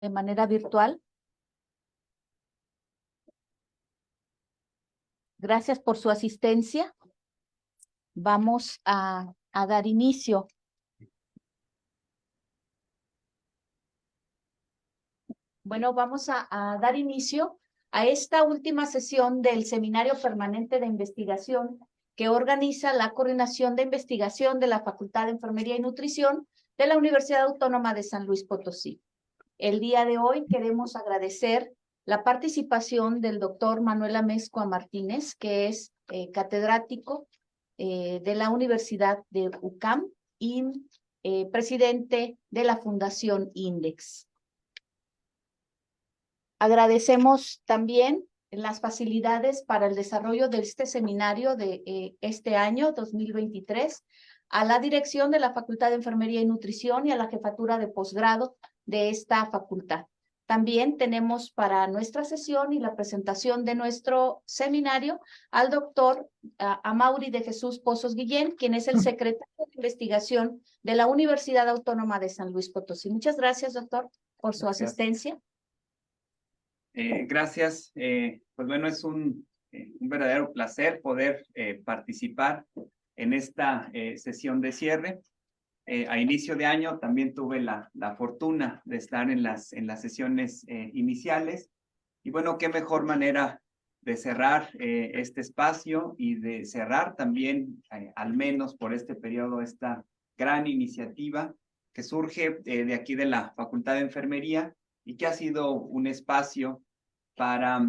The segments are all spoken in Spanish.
de manera virtual. Gracias por su asistencia. Vamos a dar inicio. Bueno, vamos a dar inicio a esta última sesión del Seminario Permanente de Investigación que organiza la Coordinación de Investigación de la Facultad de Enfermería y Nutrición de la Universidad Autónoma de San Luis Potosí. El día de hoy queremos agradecer la participación del doctor Manuel Amezcua Martínez, que es catedrático de la Universidad de UCAM y presidente de la Fundación INDEX. Agradecemos también las facilidades para el desarrollo de este seminario de este año 2023 a la dirección de la Facultad de Enfermería y Nutrición y a la jefatura de posgrado de esta facultad. También tenemos para nuestra sesión y la presentación de nuestro seminario al doctor Amaury de Jesús Pozos Guillén, quien es el secretario de investigación de la Universidad Autónoma de San Luis Potosí. Muchas gracias, doctor, por su asistencia. Gracias. Pues bueno, es un verdadero placer poder participar en esta sesión de cierre. A inicio de año también tuve la fortuna de estar en las sesiones iniciales. Y bueno, qué mejor manera de cerrar este espacio y de cerrar también, al menos por este periodo, esta gran iniciativa que surge de aquí de la Facultad de Enfermería y que ha sido un espacio para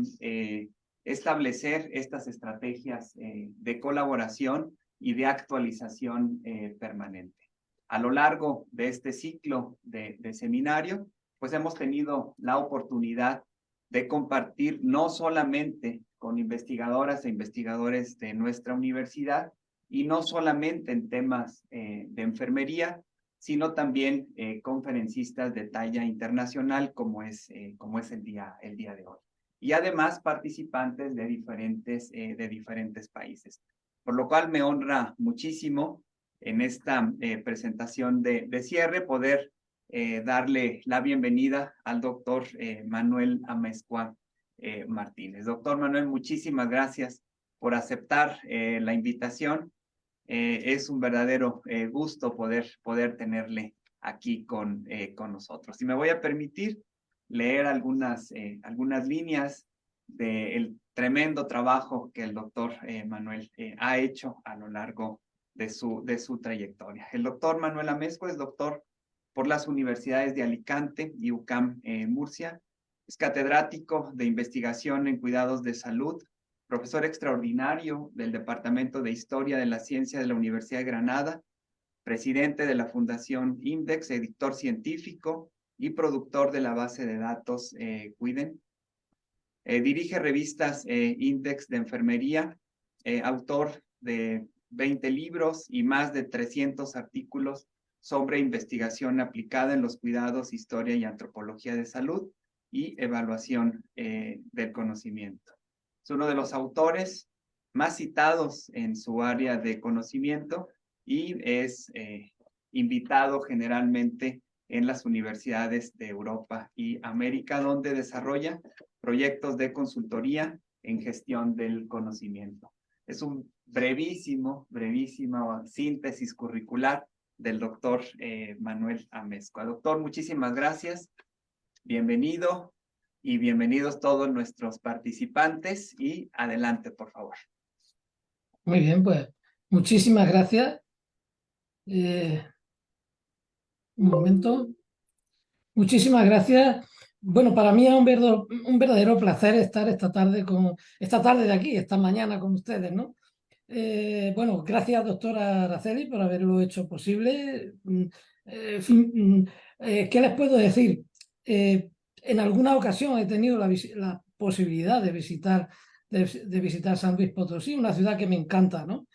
establecer estas estrategias de colaboración y de actualización permanente. A lo largo de este ciclo de seminario, pues hemos tenido la oportunidad de compartir no solamente con investigadoras e investigadores de nuestra universidad y no solamente en temas de enfermería, sino también conferencistas de talla internacional como es el día de hoy. Y además participantes de diferentes países. Por lo cual me honra muchísimo en esta presentación de cierre poder darle la bienvenida al doctor Manuel Amezcua Martínez. Doctor Manuel, muchísimas gracias por aceptar la invitación. Es un verdadero gusto poder tenerle aquí con nosotros. Y me voy a permitir leer algunas líneas del tremendo trabajo que el doctor Manuel ha hecho a lo largo de su trayectoria. El doctor Manuel Amezcua es doctor por las universidades de Alicante y UCAM Murcia. Es catedrático de investigación en cuidados de salud, profesor extraordinario del Departamento de Historia de la Ciencia de la Universidad de Granada, presidente de la Fundación INDEX, editor científico y productor de la base de datos Cuiden. Dirige revistas INDEX de enfermería, autor de 20 libros y más de 300 artículos sobre investigación aplicada en los cuidados, historia y antropología de salud y evaluación del conocimiento. Es uno de los autores más citados en su área de conocimiento y es invitado generalmente en las universidades de Europa y América, donde desarrolla proyectos de consultoría en gestión del conocimiento. Es un brevísima síntesis curricular del doctor Manuel Amezcua. Doctor, muchísimas gracias. Bienvenido y bienvenidos todos nuestros participantes y adelante, por favor. Muy bien, pues muchísimas gracias. Un momento. Muchísimas gracias. Bueno, para mí es un verdadero placer estar esta tarde de aquí, esta mañana con ustedes, ¿no? Bueno, gracias, doctora Araceli, por haberlo hecho posible. En fin, ¿qué les puedo decir? En alguna ocasión he tenido la posibilidad de visitar San Luis Potosí, una ciudad que me encanta, ¿no?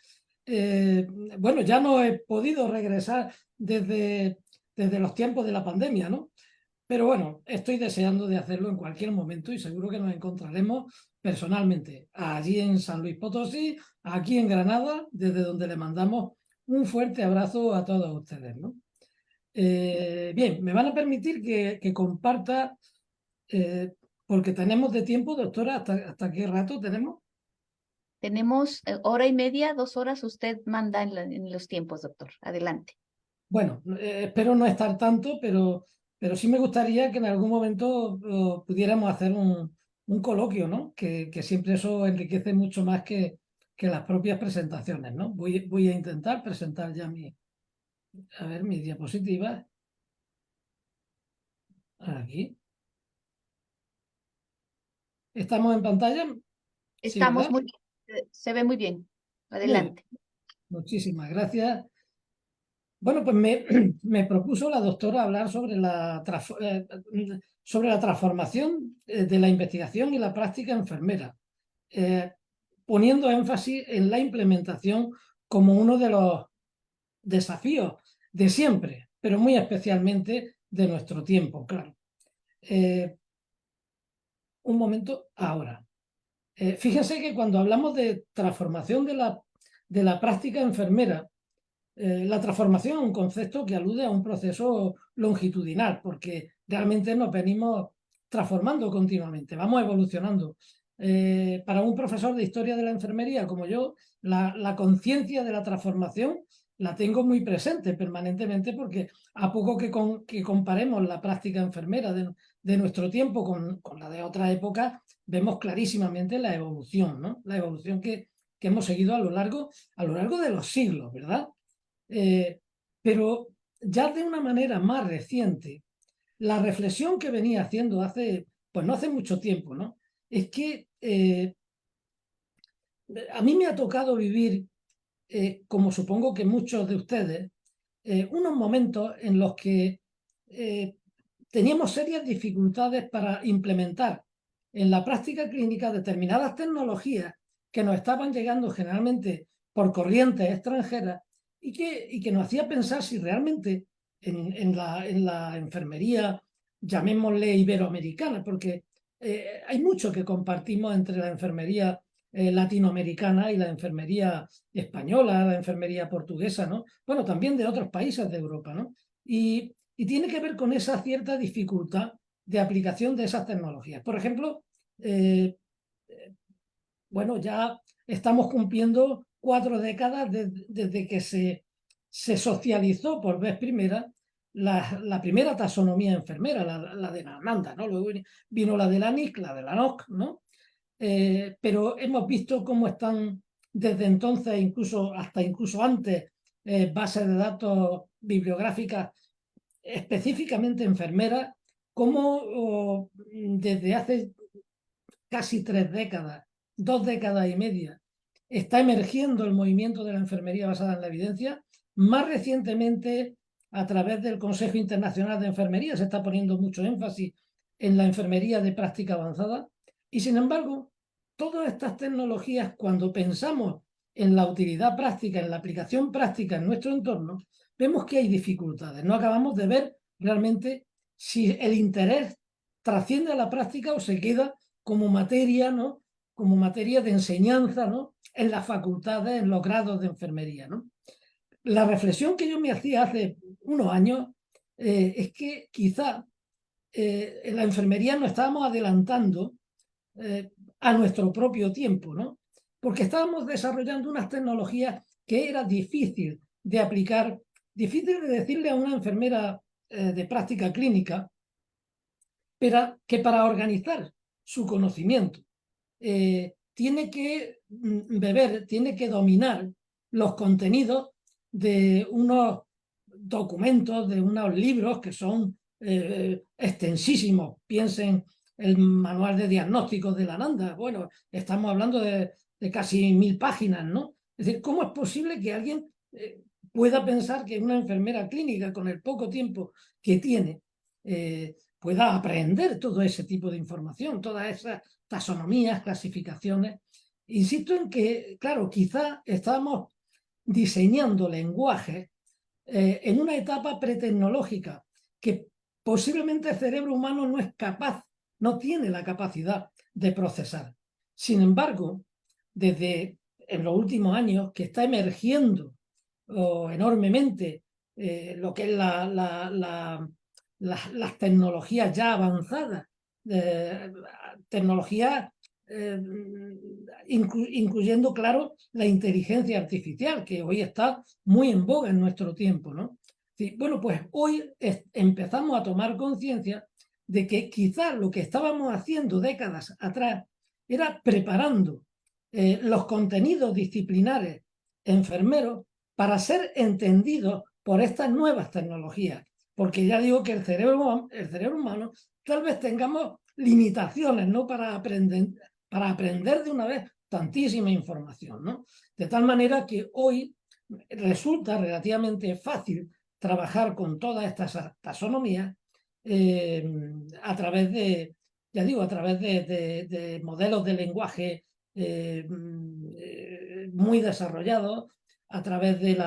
Bueno, ya no he podido regresar desde los tiempos de la pandemia, ¿no? Pero bueno, estoy deseando de hacerlo en cualquier momento y seguro que nos encontraremos personalmente allí en San Luis Potosí, aquí en Granada, desde donde le mandamos un fuerte abrazo a todos ustedes, ¿no? Bien, me van a permitir que comparta, porque tenemos de tiempo, doctora, ¿hasta qué rato tenemos? Tenemos hora y media, 2 horas. Usted manda en los tiempos, doctor. Adelante. Bueno, espero no estar tanto, pero sí me gustaría que en algún momento pudiéramos hacer un coloquio, ¿no? Que siempre eso enriquece mucho más que las propias presentaciones, ¿no? Voy a intentar presentar ya a ver, mis diapositivas. Aquí. ¿Estamos en pantalla? Sí, Estamos ¿verdad? muy bien. Se ve muy bien. Muy bien. Adelante. Muchísimas gracias. Bueno, pues me propuso la doctora hablar sobre la transformación de la investigación y la práctica enfermera, eh, poniendo énfasis en la implementación como uno de los desafíos de siempre, pero muy especialmente de nuestro tiempo, claro. Un momento, ahora. Fíjense que cuando hablamos de transformación de la práctica enfermera, la transformación es un concepto que alude a un proceso longitudinal, porque realmente nos venimos transformando continuamente, vamos evolucionando. Para un profesor de historia de la enfermería como yo, la conciencia de la transformación la tengo muy presente permanentemente, porque a poco que comparemos la práctica enfermera de nuestro tiempo con la de otra época, vemos clarísimamente la evolución, ¿no? La evolución que hemos seguido a lo largo de los siglos, ¿verdad? Pero ya de una manera más reciente, la reflexión que venía haciendo pues no hace mucho tiempo, ¿no? Es que a mí me ha tocado vivir, como supongo que muchos de ustedes, unos momentos en los que teníamos serias dificultades para implementar en la práctica clínica determinadas tecnologías que nos estaban llegando generalmente por corrientes extranjeras y que nos hacía pensar si realmente en la enfermería, llamémosle iberoamericana, porque hay mucho que compartimos entre la enfermería latinoamericana y la enfermería española, la enfermería portuguesa, ¿no? Bueno, también de otros países de Europa, ¿no? Y tiene que ver con esa cierta dificultad de aplicación de esas tecnologías. Por ejemplo, eh, bueno, ya estamos cumpliendo 4 décadas desde que se socializó por vez primera la primera taxonomía enfermera, la de la ANANDA, ¿no? Luego vino la de la NIC, la de la NOC, ¿no? Pero hemos visto cómo están desde entonces, incluso antes, bases de datos bibliográficas específicamente enfermeras, cómo desde hace casi 3 décadas, 2 décadas y media, está emergiendo el movimiento de la enfermería basada en la evidencia. Más recientemente, a través del Consejo Internacional de Enfermería, se está poniendo mucho énfasis en la enfermería de práctica avanzada. Y sin embargo, todas estas tecnologías, cuando pensamos en la utilidad práctica, en la aplicación práctica en nuestro entorno, vemos que hay dificultades. No acabamos de ver realmente si el interés trasciende a la práctica o se queda como materia, ¿no? Como materia de enseñanza, ¿no? En las facultades, en los grados de enfermería, ¿no? La reflexión que yo me hacía hace unos años es que quizá en la enfermería nos estábamos adelantando a nuestro propio tiempo, ¿no? Porque estábamos desarrollando unas tecnologías que era difícil de aplicar, difícil de decirle a una enfermera de práctica clínica, pero que para organizar su conocimiento tiene que beber, tiene que dominar los contenidos de unos documentos, de unos libros que son extensísimos. Piensen el manual de diagnósticos de la ANANDA. Bueno, estamos hablando de casi 1000 páginas, ¿no? Es decir, ¿cómo es posible que alguien pueda pensar que una enfermera clínica, con el poco tiempo que tiene, pueda aprender todo ese tipo de información, todas esas taxonomías, clasificaciones? Insisto en que, claro, quizá estamos diseñando lenguajes en una etapa pretecnológica que posiblemente el cerebro humano no es capaz, no tiene la capacidad de procesar. Sin embargo, desde en los últimos años que está emergiendo enormemente lo que es las tecnologías ya avanzadas, tecnologías incluyendo, claro, la inteligencia artificial, que hoy está muy en boga en nuestro tiempo, ¿no? Sí, bueno, pues hoy empezamos a tomar conciencia de que quizás lo que estábamos haciendo décadas atrás era preparando los contenidos disciplinares enfermeros para ser entendidos por estas nuevas tecnologías. Porque ya digo que el cerebro humano tal vez tengamos limitaciones, ¿no? Para aprender de una vez tantísima información, ¿no? De tal manera que hoy resulta relativamente fácil trabajar con todas estas taxonomías a través de, ya digo, a través de modelos de lenguaje muy desarrollados, a través de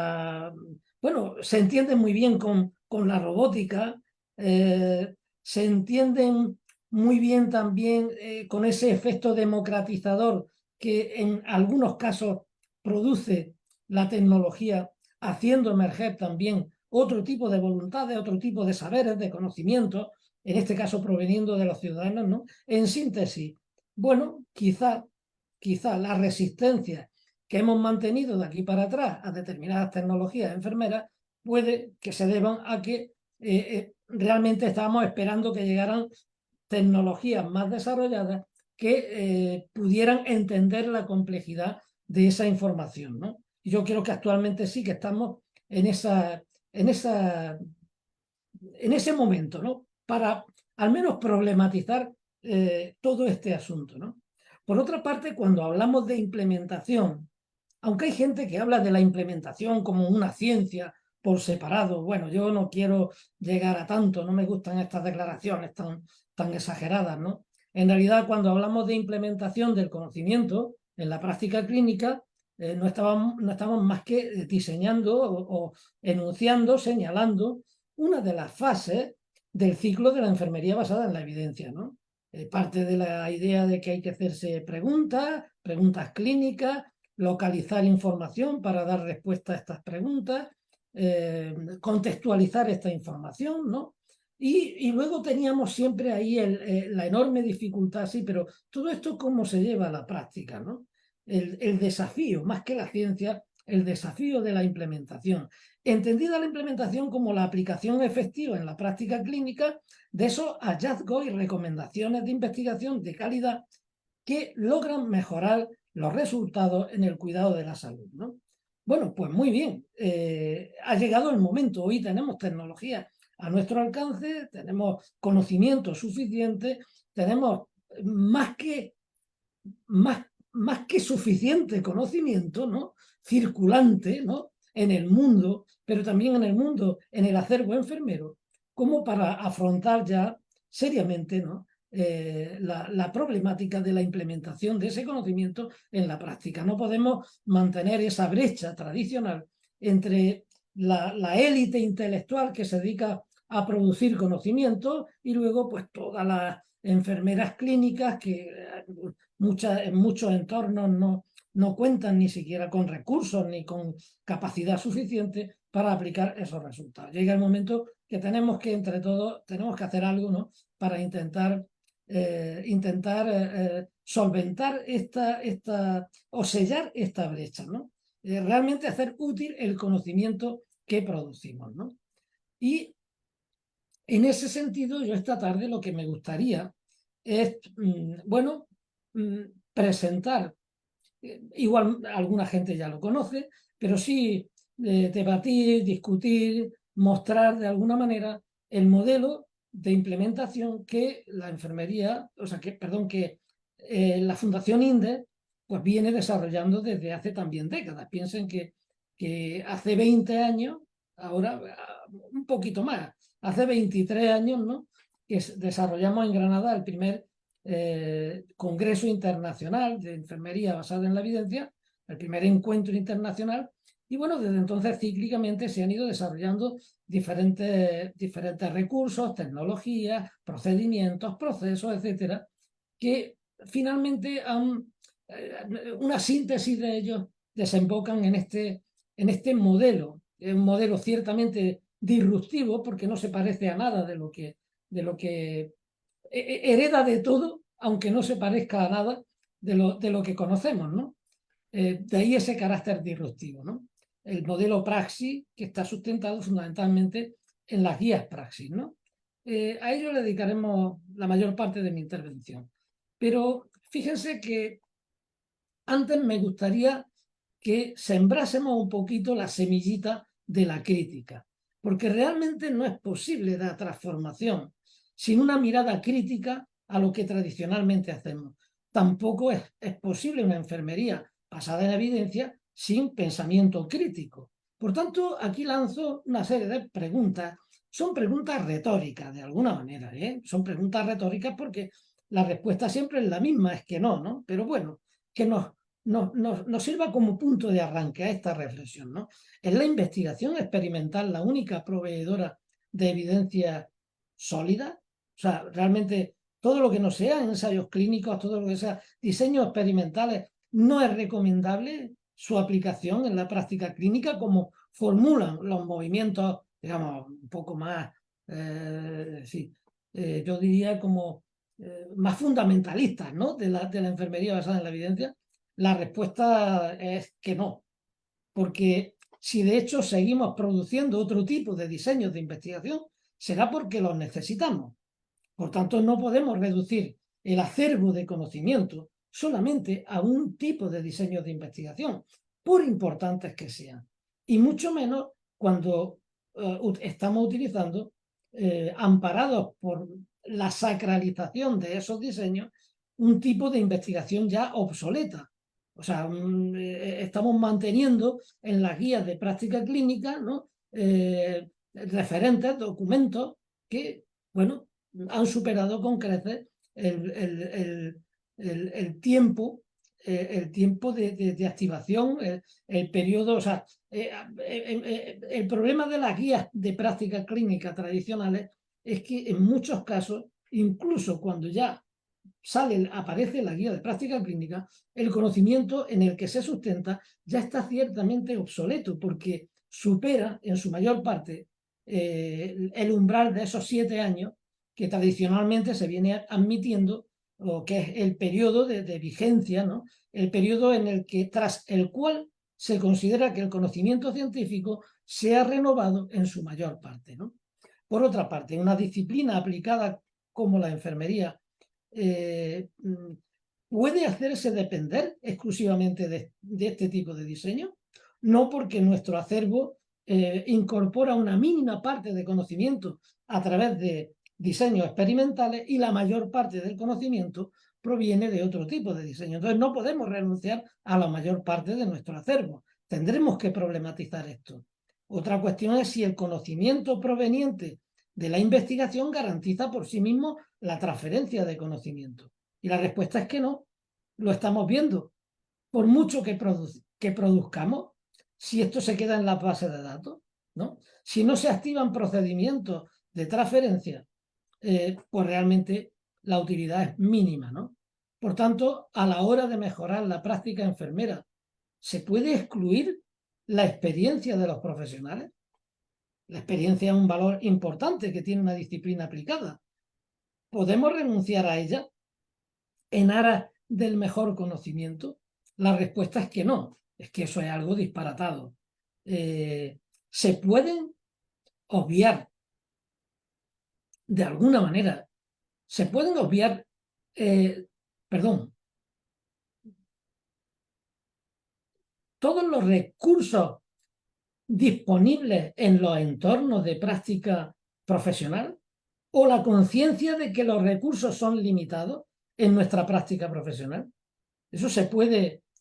bueno, se entienden muy bien con la robótica, se entienden muy bien también con ese efecto democratizador que en algunos casos produce la tecnología, haciendo emerger también otro tipo de voluntades, otro tipo de saberes, de conocimientos, en este caso proveniendo de los ciudadanos, ¿no? En síntesis, bueno, quizá la resistencia que hemos mantenido de aquí para atrás a determinadas tecnologías enfermeras puede que se deban a que realmente estábamos esperando que llegaran tecnologías más desarrolladas que pudieran entender la complejidad de esa información, ¿no? Y yo creo que actualmente sí que estamos en ese momento, ¿no? Para al menos problematizar todo este asunto, ¿no? Por otra parte, cuando hablamos de implementación, aunque hay gente que habla de la implementación como una ciencia por separado, bueno, yo no quiero llegar a tanto, no me gustan estas declaraciones tan exageradas, ¿no? En realidad, cuando hablamos de implementación del conocimiento en la práctica clínica, no estamos más que diseñando o enunciando, señalando una de las fases del ciclo de la enfermería basada en la evidencia, ¿no? Parte de la idea de que hay que hacerse preguntas clínicas, localizar información para dar respuesta a estas preguntas, contextualizar esta información, ¿no? Y luego teníamos siempre ahí la enorme dificultad, sí, pero todo esto cómo se lleva a la práctica, ¿no? El desafío, más que la ciencia, el desafío de la implementación. Entendida la implementación como la aplicación efectiva en la práctica clínica de esos hallazgos y recomendaciones de investigación de calidad que logran mejorar los resultados en el cuidado de la salud, ¿no? Bueno, pues muy bien, ha llegado el momento, hoy tenemos tecnología a nuestro alcance, tenemos conocimiento suficiente, tenemos más que, más, más que suficiente conocimiento, ¿no? Circulante, ¿no? En el mundo, pero también en el mundo, en el acervo enfermero, como para afrontar ya seriamente, ¿no? La problemática de la implementación de ese conocimiento en la práctica. No podemos mantener esa brecha tradicional entre la élite intelectual que se dedica a producir conocimiento y luego pues todas las enfermeras clínicas que en muchos entornos no cuentan ni siquiera con recursos ni con capacidad suficiente para aplicar esos resultados. Llega el momento que tenemos que, entre todos, tenemos que hacer algo, ¿no? Para intentar solventar o sellar esta brecha, ¿no? Realmente hacer útil el conocimiento que producimos, ¿no? Y en ese sentido, yo esta tarde lo que me gustaría es, bueno, presentar, igual alguna gente ya lo conoce, pero sí debatir, discutir, mostrar de alguna manera el modelo de implementación que la enfermería, o sea, perdón, que la Fundación INDES pues viene desarrollando desde hace también décadas. Piensen que hace 20 años, ahora un poquito más, hace 23 años, ¿no? Que desarrollamos en Granada el primer Congreso Internacional de Enfermería basada en la evidencia, el primer encuentro internacional, y bueno, desde entonces cíclicamente se han ido desarrollando diferentes recursos, tecnologías, procedimientos, procesos, etcétera, que finalmente una síntesis de ellos desembocan en este modelo es un modelo ciertamente disruptivo porque no se parece a nada de lo que hereda de todo, aunque no se parezca a nada de lo que conocemos, ¿no? De ahí ese carácter disruptivo, ¿no? El modelo Praxis, que está sustentado fundamentalmente en las guías Praxis, ¿no? A ello le dedicaremos la mayor parte de mi intervención. Pero fíjense que antes me gustaría que sembrásemos un poquito la semillita de la crítica, porque realmente no es posible la transformación sin una mirada crítica a lo que tradicionalmente hacemos. Tampoco es posible una enfermería basada en evidencia sin pensamiento crítico. Por tanto, aquí lanzo una serie de preguntas. Son preguntas retóricas, de alguna manera, ¿eh? Son preguntas retóricas porque la respuesta siempre es la misma, es que no, ¿no? Pero bueno, que nos sirva como punto de arranque a esta reflexión, ¿no? ¿Es la investigación experimental la única proveedora de evidencia sólida? O sea, realmente todo lo que no sea ensayos clínicos, todo lo que sea diseños experimentales, no es recomendable su aplicación en la práctica clínica como formulan los movimientos, digamos, un poco más, sí, yo diría como más fundamentalistas, ¿no? de la enfermería basada en la evidencia. La respuesta es que no, porque si de hecho seguimos produciendo otro tipo de diseños de investigación, será porque los necesitamos. Por tanto, no podemos reducir el acervo de conocimiento solamente a un tipo de diseños de investigación, por importantes que sean, y mucho menos cuando estamos utilizando, amparados por la sacralización de esos diseños, un tipo de investigación ya obsoleta. O sea, estamos manteniendo en las guías de práctica clínica, ¿no? Referentes, documentos que, bueno, han superado con creces el tiempo, el tiempo de activación, el periodo, o sea, el problema de las guías de práctica clínica tradicionales es que en muchos casos, incluso cuando ya aparece la guía de práctica clínica, el conocimiento en el que se sustenta ya está ciertamente obsoleto porque supera en su mayor parte el umbral de esos 7 años que tradicionalmente se viene admitiendo, o que es el periodo de vigencia, ¿no? El periodo en el que, tras el cual se considera que el conocimiento científico se ha renovado en su mayor parte, ¿no? Por otra parte, una disciplina aplicada como la enfermería puede hacerse depender exclusivamente de este tipo de diseño, no porque nuestro acervo incorpora una mínima parte de conocimiento a través de diseños experimentales y la mayor parte del conocimiento proviene de otro tipo de diseño. Entonces no podemos renunciar a la mayor parte de nuestro acervo. Tendremos que problematizar esto. Otra cuestión es si el conocimiento proveniente de la investigación garantiza por sí mismo la transferencia de conocimiento. Y la respuesta es que no. Lo estamos viendo. Por mucho que produzcamos, si esto se queda en la base de datos, ¿no? Si no se activan procedimientos de transferencia, pues realmente la utilidad es mínima, ¿no? Por tanto, a la hora de mejorar la práctica enfermera, ¿se puede excluir la experiencia de los profesionales? La experiencia es un valor importante que tiene una disciplina aplicada. ¿Podemos renunciar a ella en aras del mejor conocimiento? La respuesta es que no, es que eso es algo disparatado. Se pueden obviar, de alguna manera, se pueden obviar, perdón, todos los recursos disponibles en los entornos de práctica profesional, o la conciencia de que los recursos son limitados en nuestra práctica profesional. Eso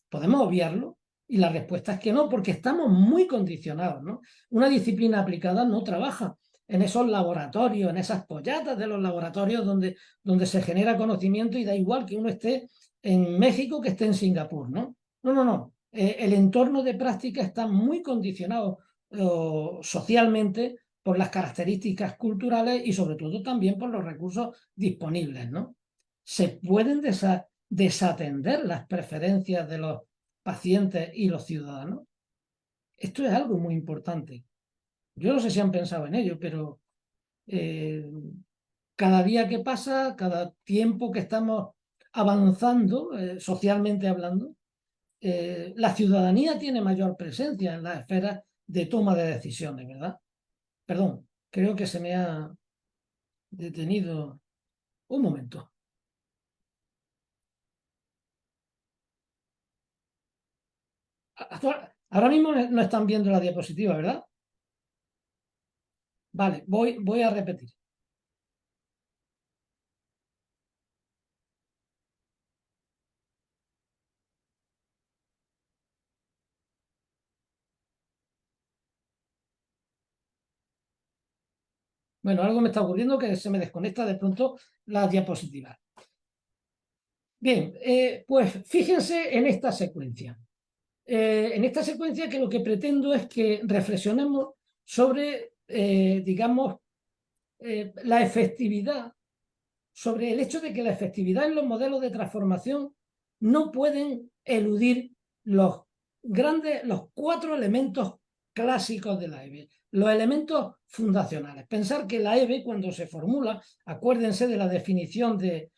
podemos obviarlo, y la respuesta es que no, porque estamos muy condicionados, ¿no? Una disciplina aplicada no trabaja en esos laboratorios, en esas pollatas de los laboratorios donde se genera conocimiento y da igual que uno esté en México que esté en Singapur, ¿no? No. El entorno de práctica está muy condicionado socialmente por las características culturales y sobre todo también por los recursos disponibles, ¿no? Se pueden desatender las preferencias de los pacientes y los ciudadanos. Esto es algo muy importante. Yo no sé si han pensado en ello, pero cada día que pasa, cada tiempo que estamos avanzando, socialmente hablando, la ciudadanía tiene mayor presencia en las esferas de toma de decisiones, ¿verdad? Perdón, creo que se me ha detenido un momento. Ahora mismo no están viendo la diapositiva, ¿verdad? Vale, voy a repetir. Bueno, algo me está ocurriendo que se me desconecta de pronto la diapositiva. Bien, pues fíjense en esta secuencia. En esta secuencia que lo que pretendo es que reflexionemos sobre, digamos, la efectividad, sobre el hecho de que la efectividad en los modelos de transformación no pueden eludir los cuatro elementos clásicos de la EVE, los elementos fundacionales. Pensar que la EVE, cuando se formula, acuérdense de la definición de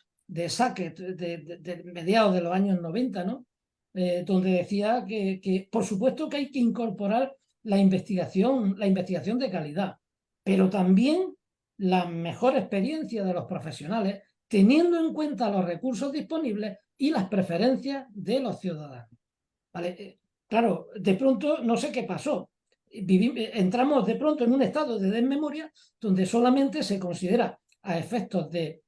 Sackett de mediados de los años 90, ¿no? Donde decía que, por supuesto, que hay que incorporar la investigación de calidad, pero también la mejor experiencia de los profesionales, teniendo en cuenta los recursos disponibles y las preferencias de los ciudadanos. ¿Vale? Claro, de pronto no sé qué pasó. Entramos de pronto en un estado de desmemoria donde solamente se considera a efectos de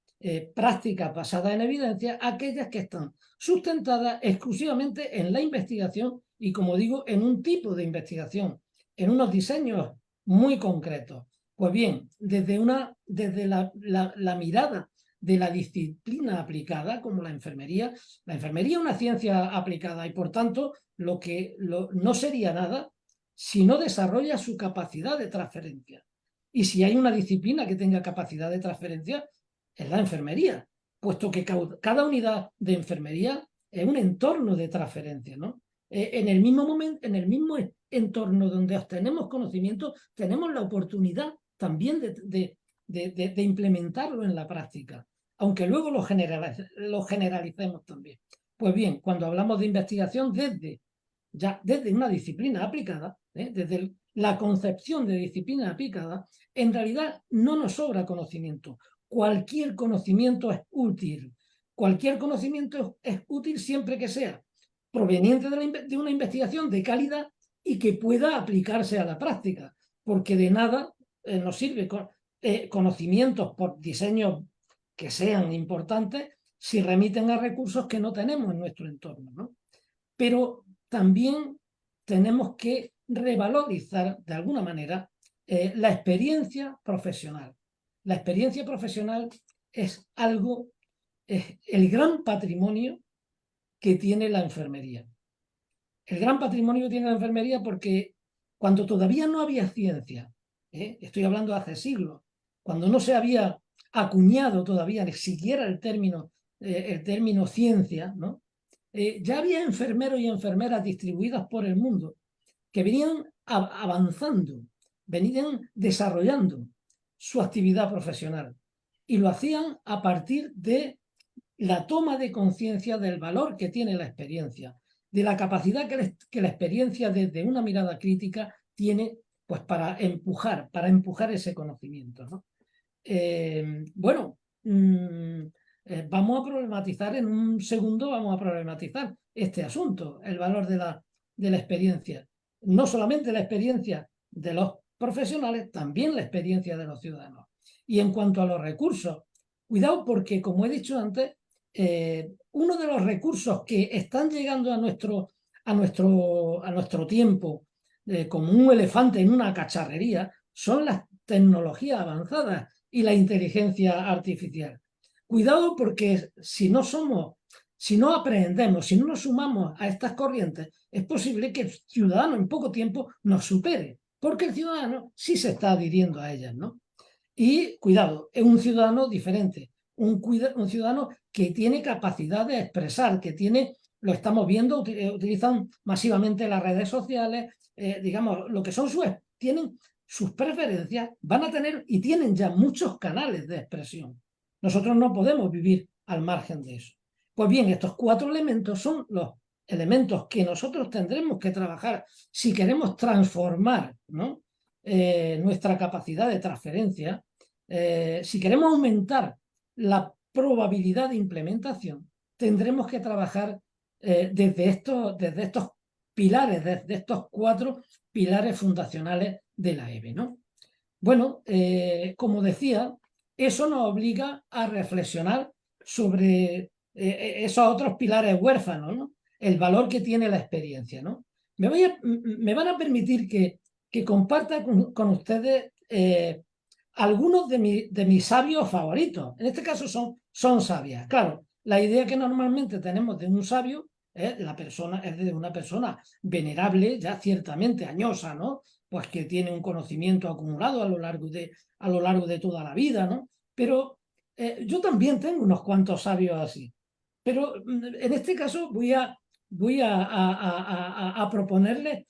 prácticas basadas en evidencia aquellas que están sustentadas exclusivamente en la investigación y, como digo, en un tipo de investigación, en unos diseños muy concretos. Pues bien, desde la mirada de la disciplina aplicada, como la enfermería es una ciencia aplicada y, por tanto, no sería nada si no desarrolla su capacidad de transferencia. Y si hay una disciplina que tenga capacidad de transferencia, es la enfermería, puesto que cada unidad de enfermería es un entorno de transferencia, ¿no? En el mismo momento, en el mismo entorno donde obtenemos conocimiento, tenemos la oportunidad también de implementarlo en la práctica, aunque luego lo generalicemos también. Pues bien, cuando hablamos de investigación desde una disciplina aplicada, desde la concepción de disciplina aplicada, en realidad no nos sobra conocimiento. Cualquier conocimiento es útil. Cualquier conocimiento es útil siempre que sea proveniente de una investigación de calidad y que pueda aplicarse a la práctica, porque de nada nos sirve conocimientos por diseños que sean importantes si remiten a recursos que no tenemos en nuestro entorno, ¿no? Pero también tenemos que revalorizar de alguna manera la experiencia profesional. La experiencia profesional es el gran patrimonio que tiene la enfermería. El gran patrimonio que tiene la enfermería porque cuando todavía no había ciencia, estoy hablando de hace siglos, cuando no se había acuñado todavía ni siquiera el término ciencia, ¿no? Ya había enfermeros y enfermeras distribuidas por el mundo que venían avanzando, venían desarrollando su actividad profesional y lo hacían a partir de la toma de conciencia del valor que tiene la experiencia, de la capacidad que la experiencia desde una mirada crítica tiene pues para empujar ese conocimiento, ¿no? Bueno, vamos a problematizar en un segundo, vamos a problematizar este asunto, el valor de la experiencia. No solamente la experiencia de los profesionales, también la experiencia de los ciudadanos. Y en cuanto a los recursos, cuidado porque, como he dicho antes, uno de los recursos que están llegando a nuestro tiempo como un elefante en una cacharrería son las tecnologías avanzadas y la inteligencia artificial. Cuidado porque si no aprendemos, si no nos sumamos a estas corrientes, es posible que el ciudadano en poco tiempo nos supere, porque el ciudadano sí se está adhiriendo a ellas, ¿no? Y cuidado, es un ciudadano diferente, un ciudadano que tiene capacidad de expresar, lo estamos viendo, utilizan masivamente las redes sociales, digamos, tienen sus preferencias, van a tener y tienen ya muchos canales de expresión. Nosotros no podemos vivir al margen de eso. Pues bien, estos 4 elementos son los elementos que nosotros tendremos que trabajar si queremos transformar, ¿no?, nuestra capacidad de transferencia, si queremos aumentar la probabilidad de implementación, tendremos que trabajar desde estos pilares, desde estos 4 pilares fundacionales de la EBE, ¿no? Bueno, como decía, eso nos obliga a reflexionar sobre esos otros pilares huérfanos, ¿no? El valor que tiene la experiencia, ¿no? Me van a permitir que comparta con ustedes algunos de mis sabios favoritos. En este caso son sabias. Claro, la idea que normalmente tenemos de un sabio es de una persona venerable, ya ciertamente añosa, ¿no? Pues que tiene un conocimiento acumulado a lo largo de toda la vida, ¿no? Pero yo también tengo unos cuantos sabios así. Pero en este caso voy a proponerles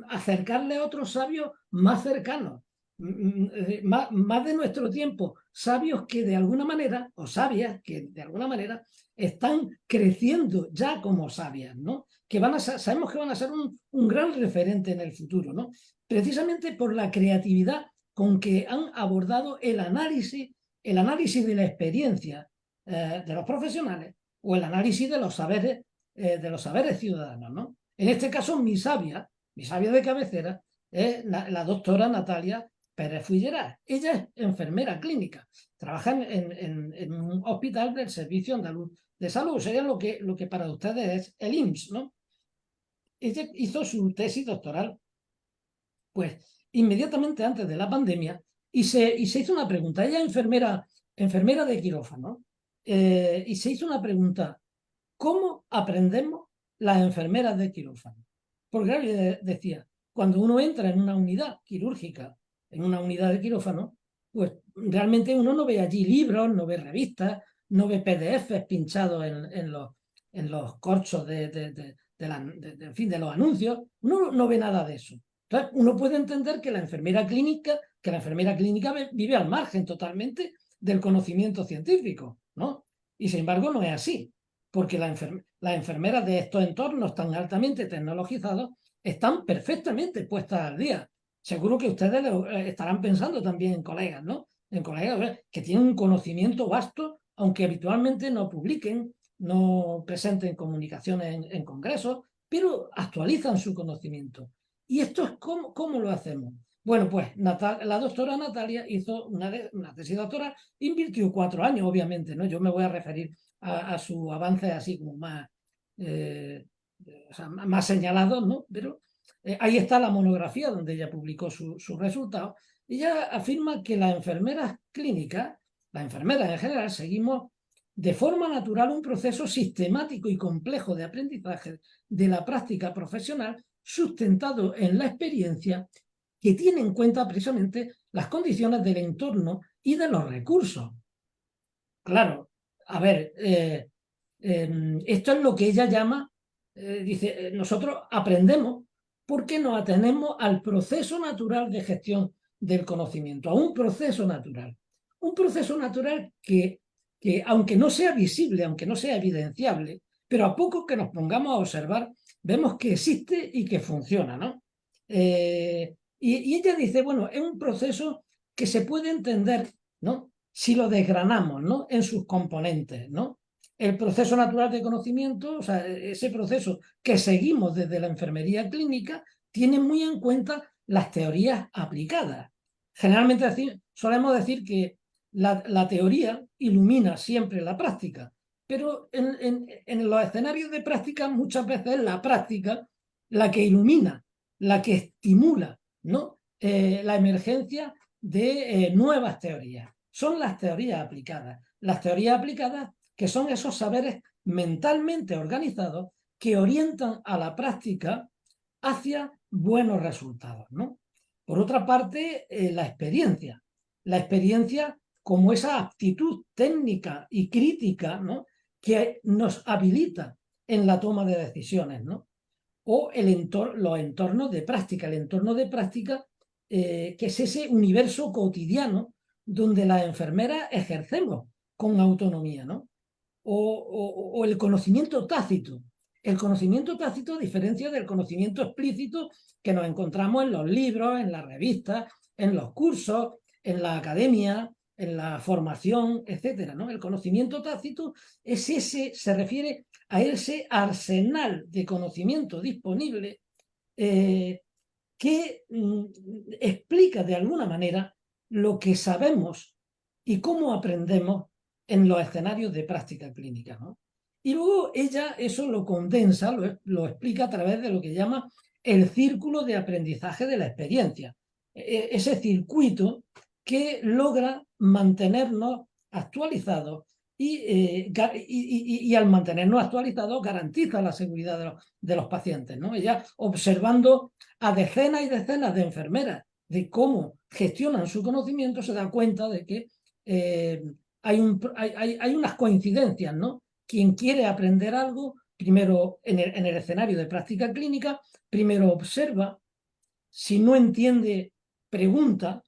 acercarle a otros sabios más cercanos, más de nuestro tiempo, sabios que de alguna manera, o sabias que de alguna manera están creciendo ya como sabias, ¿no? Que sabemos que van a ser un gran referente en el futuro, ¿no? Precisamente por la creatividad con que han abordado el análisis de la experiencia de los profesionales o el análisis de los saberes ciudadanos, ¿no? En este caso, mi sabia de cabecera es la doctora Natalia Pérez Fulleras. Ella es enfermera clínica, trabaja en un hospital del Servicio Andaluz de Salud, sería lo que para ustedes es el IMSS, ¿no? Ella hizo su tesis doctoral, pues, inmediatamente antes de la pandemia y se hizo una pregunta. Ella es enfermera de quirófano, y se hizo una pregunta: ¿cómo aprendemos las enfermeras de quirófano? Porque claro, decía, cuando uno entra en una unidad quirúrgica, en una unidad de quirófano, pues realmente uno no ve allí libros, no ve revistas, no ve PDFs pinchados en los corchos en fin, de los anuncios, uno no ve nada de eso. Entonces, uno puede entender que la enfermera clínica vive al margen totalmente del conocimiento científico, ¿no? Y sin embargo no es así, porque las enfermeras de estos entornos tan altamente tecnologizados están perfectamente puestas al día. Seguro que ustedes estarán pensando también en colegas, ¿no? En colegas que tienen un conocimiento vasto, aunque habitualmente no publiquen, no presenten comunicaciones en congresos, pero actualizan su conocimiento. ¿Y esto es cómo lo hacemos? Bueno, pues la doctora Natalia hizo una tesis doctoral, invirtió 4 años, obviamente, ¿no? Yo me voy a referir a su avance así como más, o sea, más señalados, ¿no? Pero ahí está la monografía donde ella publicó sus resultados. Ella afirma que las enfermeras clínicas, las enfermeras en general, seguimos de forma natural un proceso sistemático y complejo de aprendizaje de la práctica profesional sustentado en la experiencia, que tiene en cuenta precisamente las condiciones del entorno y de los recursos. Claro, a ver, esto es lo que ella llama, dice, nosotros aprendemos porque nos atenemos al proceso natural de gestión del conocimiento, a un proceso natural. Un proceso natural que aunque no sea visible, aunque no sea evidenciable, pero a poco que nos pongamos a observar, vemos que existe y que funciona, ¿no? Y ella dice, bueno, es un proceso que se puede entender, ¿no?, si lo desgranamos, ¿no?, en sus componentes, ¿no? El proceso natural de conocimiento, o sea, ese proceso que seguimos desde la enfermería clínica, tiene muy en cuenta las teorías aplicadas. Generalmente solemos decir que la teoría ilumina siempre la práctica, pero en los escenarios de práctica muchas veces es la práctica la que ilumina, la que estimula, ¿no?, la emergencia de nuevas teorías. Son las teorías aplicadas que son esos saberes mentalmente organizados que orientan a la práctica hacia buenos resultados, ¿no? Por otra parte, la experiencia como esa aptitud técnica y crítica, ¿no?, que nos habilita en la toma de decisiones, ¿no? O los entornos de práctica. El entorno de práctica que es ese universo cotidiano donde las enfermeras ejercemos con autonomía, ¿no? O el conocimiento tácito. El conocimiento tácito, a diferencia del conocimiento explícito que nos encontramos en los libros, en las revistas, en los cursos, en la academia, en la formación, etcétera, ¿no? El conocimiento tácito es ese, se refiere a ese arsenal de conocimiento disponible que explica de alguna manera lo que sabemos y cómo aprendemos en los escenarios de práctica clínica, ¿no? Y luego ella eso lo condensa, lo explica a través de lo que llama el círculo de aprendizaje de la experiencia. Ese circuito que logra mantenernos actualizados y al mantenernos actualizados garantiza la seguridad de los pacientes, ¿no? Ella, observando a decenas y decenas de enfermeras de cómo gestionan su conocimiento, se da cuenta de que hay unas coincidencias, ¿no? Quien quiere aprender algo, primero en el escenario de práctica clínica, primero observa, si no entiende, pregunta.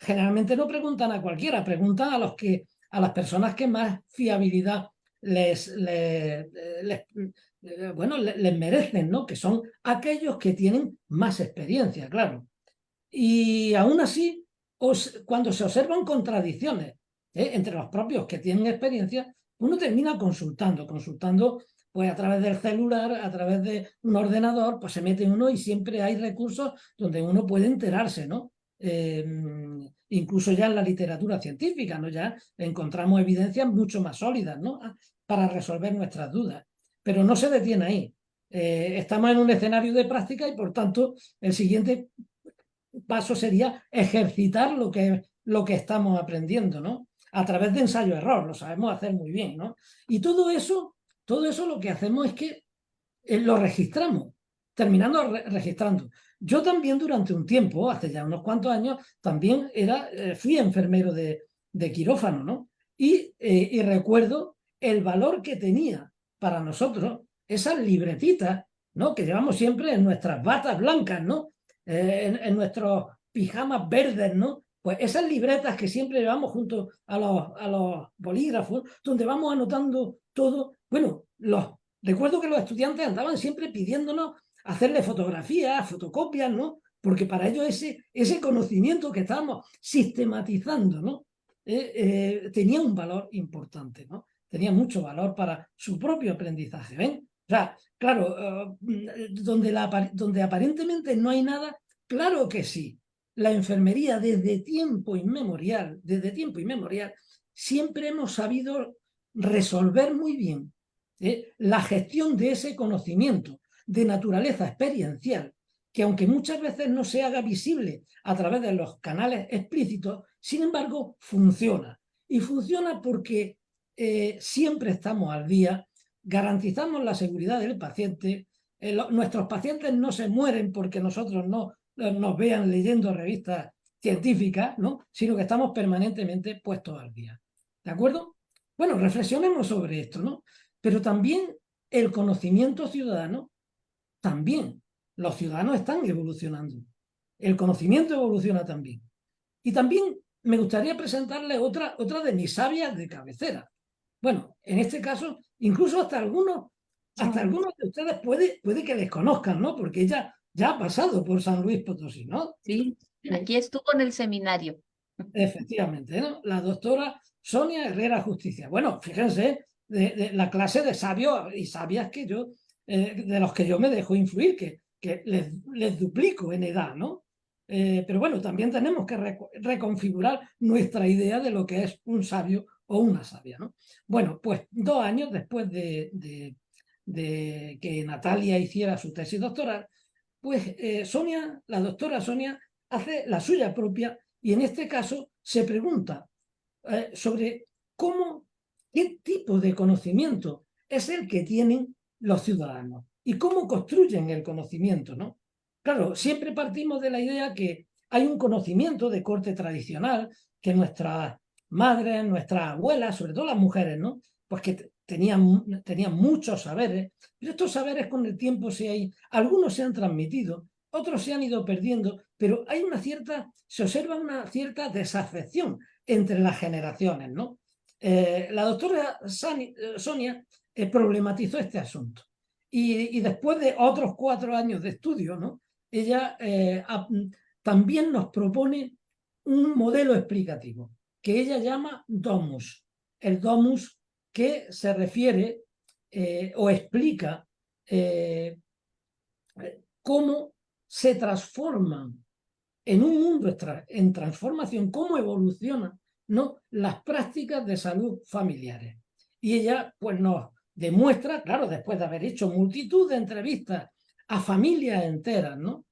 Generalmente no preguntan a cualquiera, preguntan a las personas que más fiabilidad les merecen, ¿no? Que son aquellos que tienen más experiencia, claro. Y aún así, cuando se observan contradicciones entre los propios que tienen experiencia, uno termina consultando pues a través del celular, a través de un ordenador, pues se mete uno y siempre hay recursos donde uno puede enterarse, ¿no? Incluso ya en la literatura científica, ¿no? Ya encontramos evidencias mucho más sólidas, ¿no? Para resolver nuestras dudas. Pero no se detiene ahí. Estamos en un escenario de práctica y, por tanto, el siguiente paso sería ejercitar lo que estamos aprendiendo, ¿no? A través de ensayo-error, lo sabemos hacer muy bien, ¿no? Y todo eso lo que hacemos es que lo registramos, terminando registrando. Yo también durante un tiempo, hace ya unos cuantos años, también fui enfermero de quirófano, ¿no? Y recuerdo el valor que tenía para nosotros esas libretitas, ¿no? Que llevamos siempre en nuestras batas blancas, ¿no? En nuestros pijamas verdes, ¿no? Pues esas libretas que siempre llevamos junto a los bolígrafos, donde vamos anotando todo. Bueno, recuerdo que los estudiantes andaban siempre pidiéndonos hacerle fotografías, fotocopias, ¿no? Porque para ellos ese conocimiento que estábamos sistematizando, ¿no? Tenía un valor importante, ¿no? Tenía mucho valor para su propio aprendizaje, ¿ven? O sea, claro, donde aparentemente no hay nada, claro que sí. La enfermería desde tiempo inmemorial, siempre hemos sabido resolver muy bien la gestión de ese conocimiento de naturaleza experiencial, que aunque muchas veces no se haga visible a través de los canales explícitos, sin embargo, funciona. Y funciona porque siempre estamos al día, garantizamos la seguridad del paciente, nuestros pacientes no se mueren porque nosotros no nos vean leyendo revistas científicas, ¿no? Sino que estamos permanentemente puestos al día. ¿De acuerdo? Bueno, reflexionemos sobre esto, ¿no? Pero también el conocimiento ciudadano, también los ciudadanos están evolucionando. El conocimiento evoluciona también. Y también me gustaría presentarles otra de mis sabias de cabecera. Bueno, en este caso, incluso hasta algunos de ustedes puede que les conozcan, ¿no? Porque ella ya ha pasado por San Luis Potosí, ¿no? Sí, aquí estuvo en el seminario. Efectivamente, ¿no? La doctora Sonia Herrera Justicia. Bueno, fíjense, de la clase de sabios y sabias que yo, de los que yo me dejo influir, que les duplico en edad, ¿no? Pero bueno, también tenemos que reconfigurar nuestra idea de lo que es un sabio o una sabia, ¿no? Bueno, pues 2 años después de que Natalia hiciera su tesis doctoral, pues la doctora Sonia hace la suya propia y en este caso se pregunta sobre qué tipo de conocimiento es el que tienen los ciudadanos y cómo construyen el conocimiento, ¿no? Claro, siempre partimos de la idea que hay un conocimiento de corte tradicional que nuestras madres, nuestras abuelas, sobre todo las mujeres, ¿no? Pues que tenían muchos saberes, pero estos saberes con el tiempo algunos se han transmitido, otros se han ido perdiendo, pero hay se observa una cierta desafección entre las generaciones, ¿no? La doctora Sonia problematizó este asunto y después de otros 4 años de estudio, ¿no? Ella también nos propone un modelo explicativo que ella llama domus. El domus que se refiere o explica cómo se transforman en un mundo en transformación, cómo evolucionan, ¿no?, las prácticas de salud familiares. Y ella pues nos demuestra, claro, después de haber hecho multitud de entrevistas a familias enteras, ¿no?,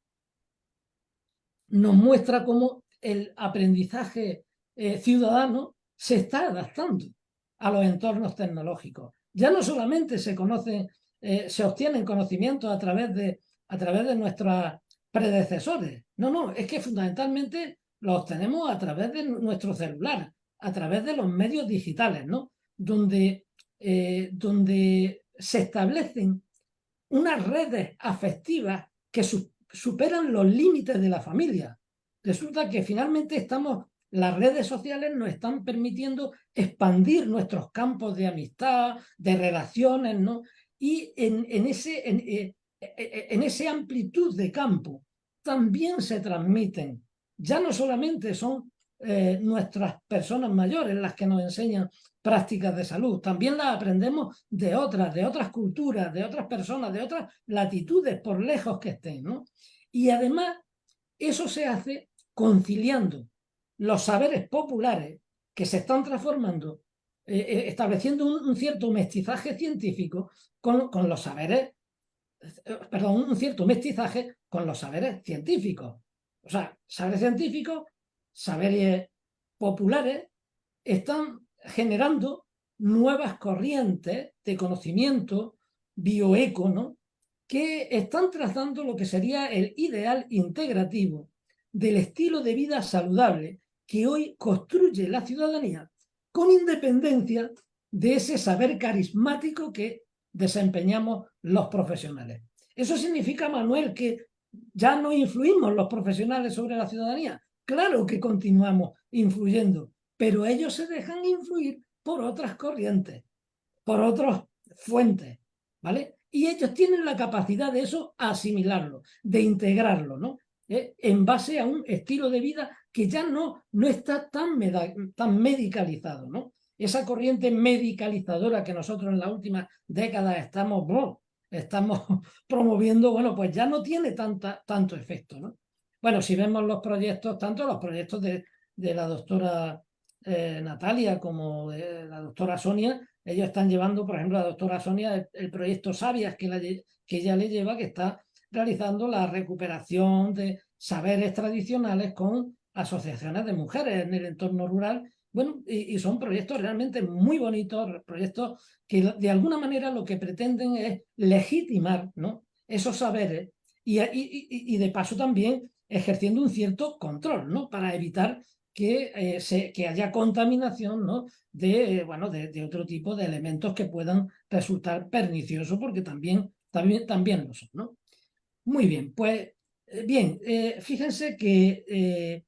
nos muestra cómo el aprendizaje ciudadano se está adaptando a los entornos tecnológicos. Ya no solamente se obtienen conocimientos a través de nuestros predecesores. No, es que fundamentalmente los obtenemos a través de nuestro celular, a través de los medios digitales, ¿no? Donde se establecen unas redes afectivas que superan los límites de la familia. Resulta que finalmente las redes sociales nos están permitiendo expandir nuestros campos de amistad, de relaciones, ¿no? Y en esa amplitud de campo también se transmiten. Ya no solamente son nuestras personas mayores las que nos enseñan prácticas de salud, también las aprendemos de otras culturas, de otras personas, de otras latitudes, por lejos que estén, ¿no? Y además, eso se hace conciliando los saberes populares que se están transformando, estableciendo un cierto mestizaje científico con los saberes, perdón, un cierto mestizaje con los saberes científicos. O sea, saberes científicos, saberes populares, están generando nuevas corrientes de conocimiento bioeco, ¿no?, que están trazando lo que sería el ideal integrativo del estilo de vida saludable que hoy construye la ciudadanía, con independencia de ese saber carismático que desempeñamos los profesionales. ¿Eso significa, Manuel, que ya no influimos los profesionales sobre la ciudadanía? Claro que continuamos influyendo, pero ellos se dejan influir por otras corrientes, por otras fuentes, ¿vale? Y ellos tienen la capacidad de eso asimilarlo, de integrarlo, ¿no? En base a un estilo de vida que ya no está tan medicalizado, ¿no? Esa corriente medicalizadora que nosotros en las últimas décadas estamos promoviendo, bueno, pues ya no tiene tanto efecto, ¿no? Bueno, si vemos los proyectos, tanto los proyectos de la doctora Natalia como de la doctora Sonia, ellos están llevando, por ejemplo, la doctora Sonia, el proyecto Sabias que ella le lleva, que está realizando la recuperación de saberes tradicionales con asociaciones de mujeres en el entorno rural. Bueno, y son proyectos realmente muy bonitos, proyectos que de alguna manera lo que pretenden es legitimar, ¿no?, esos saberes y de paso también ejerciendo un cierto control, ¿no?, para evitar que haya contaminación, ¿no?, de otro tipo de elementos que puedan resultar perniciosos, porque también lo son, ¿no? Muy bien, pues fíjense que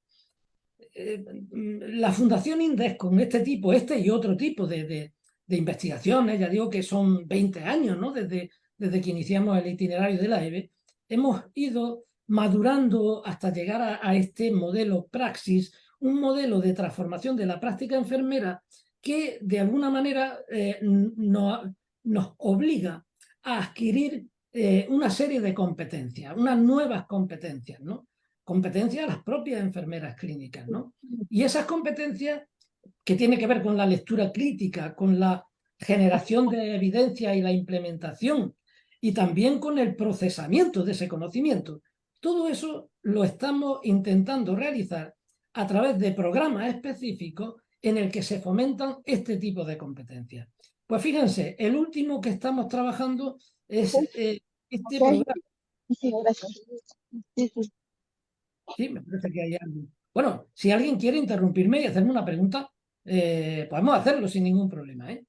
la Fundación INDES, con este y otro tipo de investigaciones, ya digo que son 20 años, ¿no?, desde que iniciamos el itinerario de la EBE, hemos ido madurando hasta llegar a este modelo Praxis, un modelo de transformación de la práctica enfermera que de alguna manera nos obliga a adquirir una serie de competencias, unas nuevas competencias, ¿no? Competencias a las propias enfermeras clínicas, ¿no? Y esas competencias que tienen que ver con la lectura crítica, con la generación de evidencia y la implementación, y también con el procesamiento de ese conocimiento. Todo eso lo estamos intentando realizar a través de programas específicos en el que se fomentan este tipo de competencias. Pues fíjense, el último que estamos trabajando es este programa. Sí, gracias. Sí, me parece que hay algo. Bueno, si alguien quiere interrumpirme y hacerme una pregunta, podemos hacerlo sin ningún problema, ¿eh?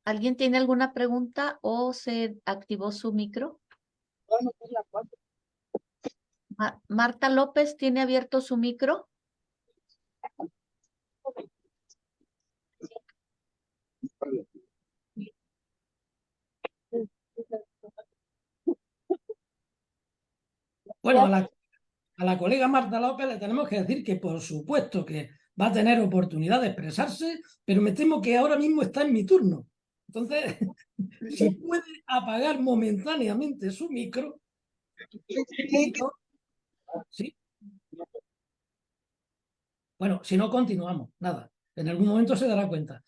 ¿Alguien tiene alguna pregunta o se activó su micro? Marta López, ¿tiene abierto su micro? Bueno, a la colega Marta López le tenemos que decir que por supuesto que va a tener oportunidad de expresarse, pero me temo que ahora mismo está en mi turno. Entonces, si puede apagar momentáneamente su micro. ¿Sí? Bueno, si no continuamos, nada. En algún momento se dará cuenta.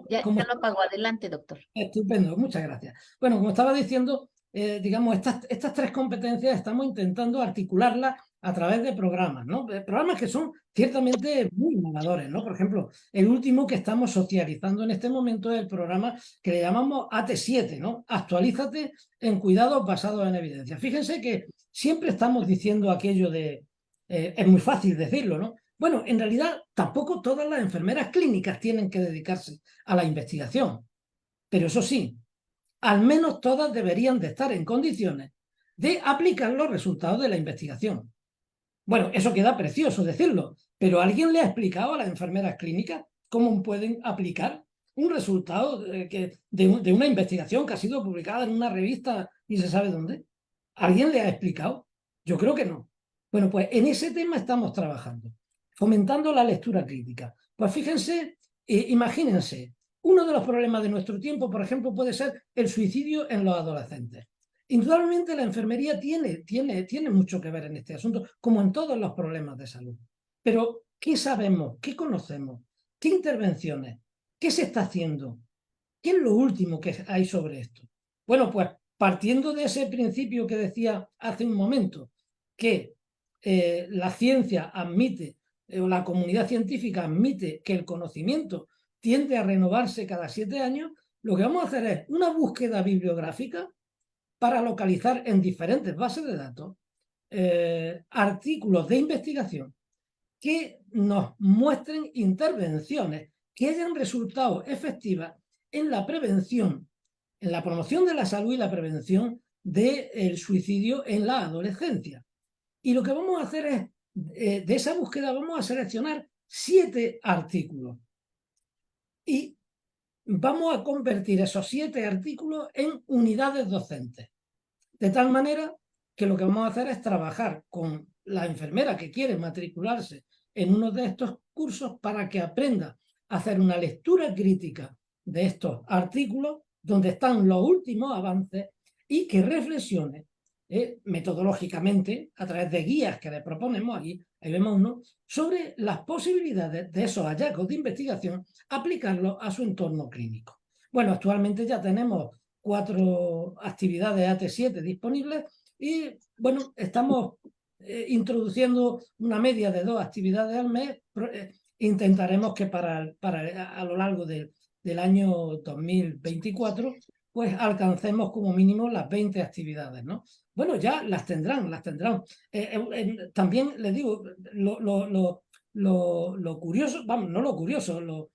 Ya lo apagó. Adelante, doctor. Estupendo, muchas gracias. Bueno, como estaba diciendo, digamos, estas tres competencias estamos intentando articularlas a través de programas, ¿no? Programas que son ciertamente muy innovadores, ¿no? Por ejemplo, el último que estamos socializando en este momento es el programa que le llamamos AT7, ¿no? Actualízate en cuidados basados en evidencia. Fíjense que siempre estamos diciendo aquello de, es muy fácil decirlo, ¿no? Bueno, en realidad tampoco todas las enfermeras clínicas tienen que dedicarse a la investigación. Pero eso sí, al menos todas deberían de estar en condiciones de aplicar los resultados de la investigación. Bueno, eso queda precioso decirlo, pero ¿alguien le ha explicado a las enfermeras clínicas cómo pueden aplicar un resultado de una investigación que ha sido publicada en una revista y se sabe dónde? ¿Alguien le ha explicado? Yo creo que no. Bueno, pues en ese tema estamos trabajando, fomentando la lectura crítica. Pues fíjense, imagínense, uno de los problemas de nuestro tiempo, por ejemplo, puede ser el suicidio en los adolescentes. Indudablemente la enfermería tiene mucho que ver en este asunto, como en todos los problemas de salud. Pero, ¿qué sabemos? ¿Qué conocemos? ¿Qué intervenciones? ¿Qué se está haciendo? ¿Qué es lo último que hay sobre esto? Bueno, pues partiendo de ese principio que decía hace un momento, que la ciencia admite, o la comunidad científica admite que el conocimiento tiende a renovarse cada 7 años, lo que vamos a hacer es una búsqueda bibliográfica para localizar en diferentes bases de datos artículos de investigación que nos muestren intervenciones que hayan resultado efectivas en la prevención, en la promoción de la salud y la prevención del suicidio en la adolescencia. Y lo que vamos a hacer es, de esa búsqueda vamos a seleccionar 7 artículos. Y vamos a convertir esos 7 artículos en unidades docentes. De tal manera que lo que vamos a hacer es trabajar con la enfermera que quiere matricularse en uno de estos cursos para que aprenda a hacer una lectura crítica de estos artículos donde están los últimos avances y que reflexione metodológicamente a través de guías que le proponemos aquí, ahí vemos uno, sobre las posibilidades de esos hallazgos de investigación aplicarlos a su entorno clínico. Bueno, actualmente ya tenemos 4 actividades AT7 disponibles y, bueno, estamos introduciendo una media de 2 actividades al mes. Intentaremos que a lo largo del año 2024 pues alcancemos como mínimo las 20 actividades, ¿no? Bueno, ya las tendrán. También les digo, lo curioso, vamos, no lo curioso,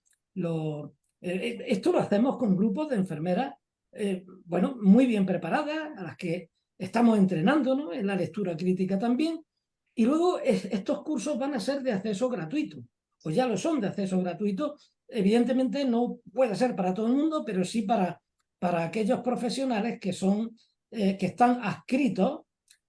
esto lo hacemos con grupos de enfermeras bueno, muy bien preparadas, a las que estamos entrenando, ¿no?, en la lectura crítica también. Y luego estos cursos van a ser de acceso gratuito, pues ya lo son de acceso gratuito. Evidentemente no puede ser para todo el mundo, pero sí para aquellos profesionales que están adscritos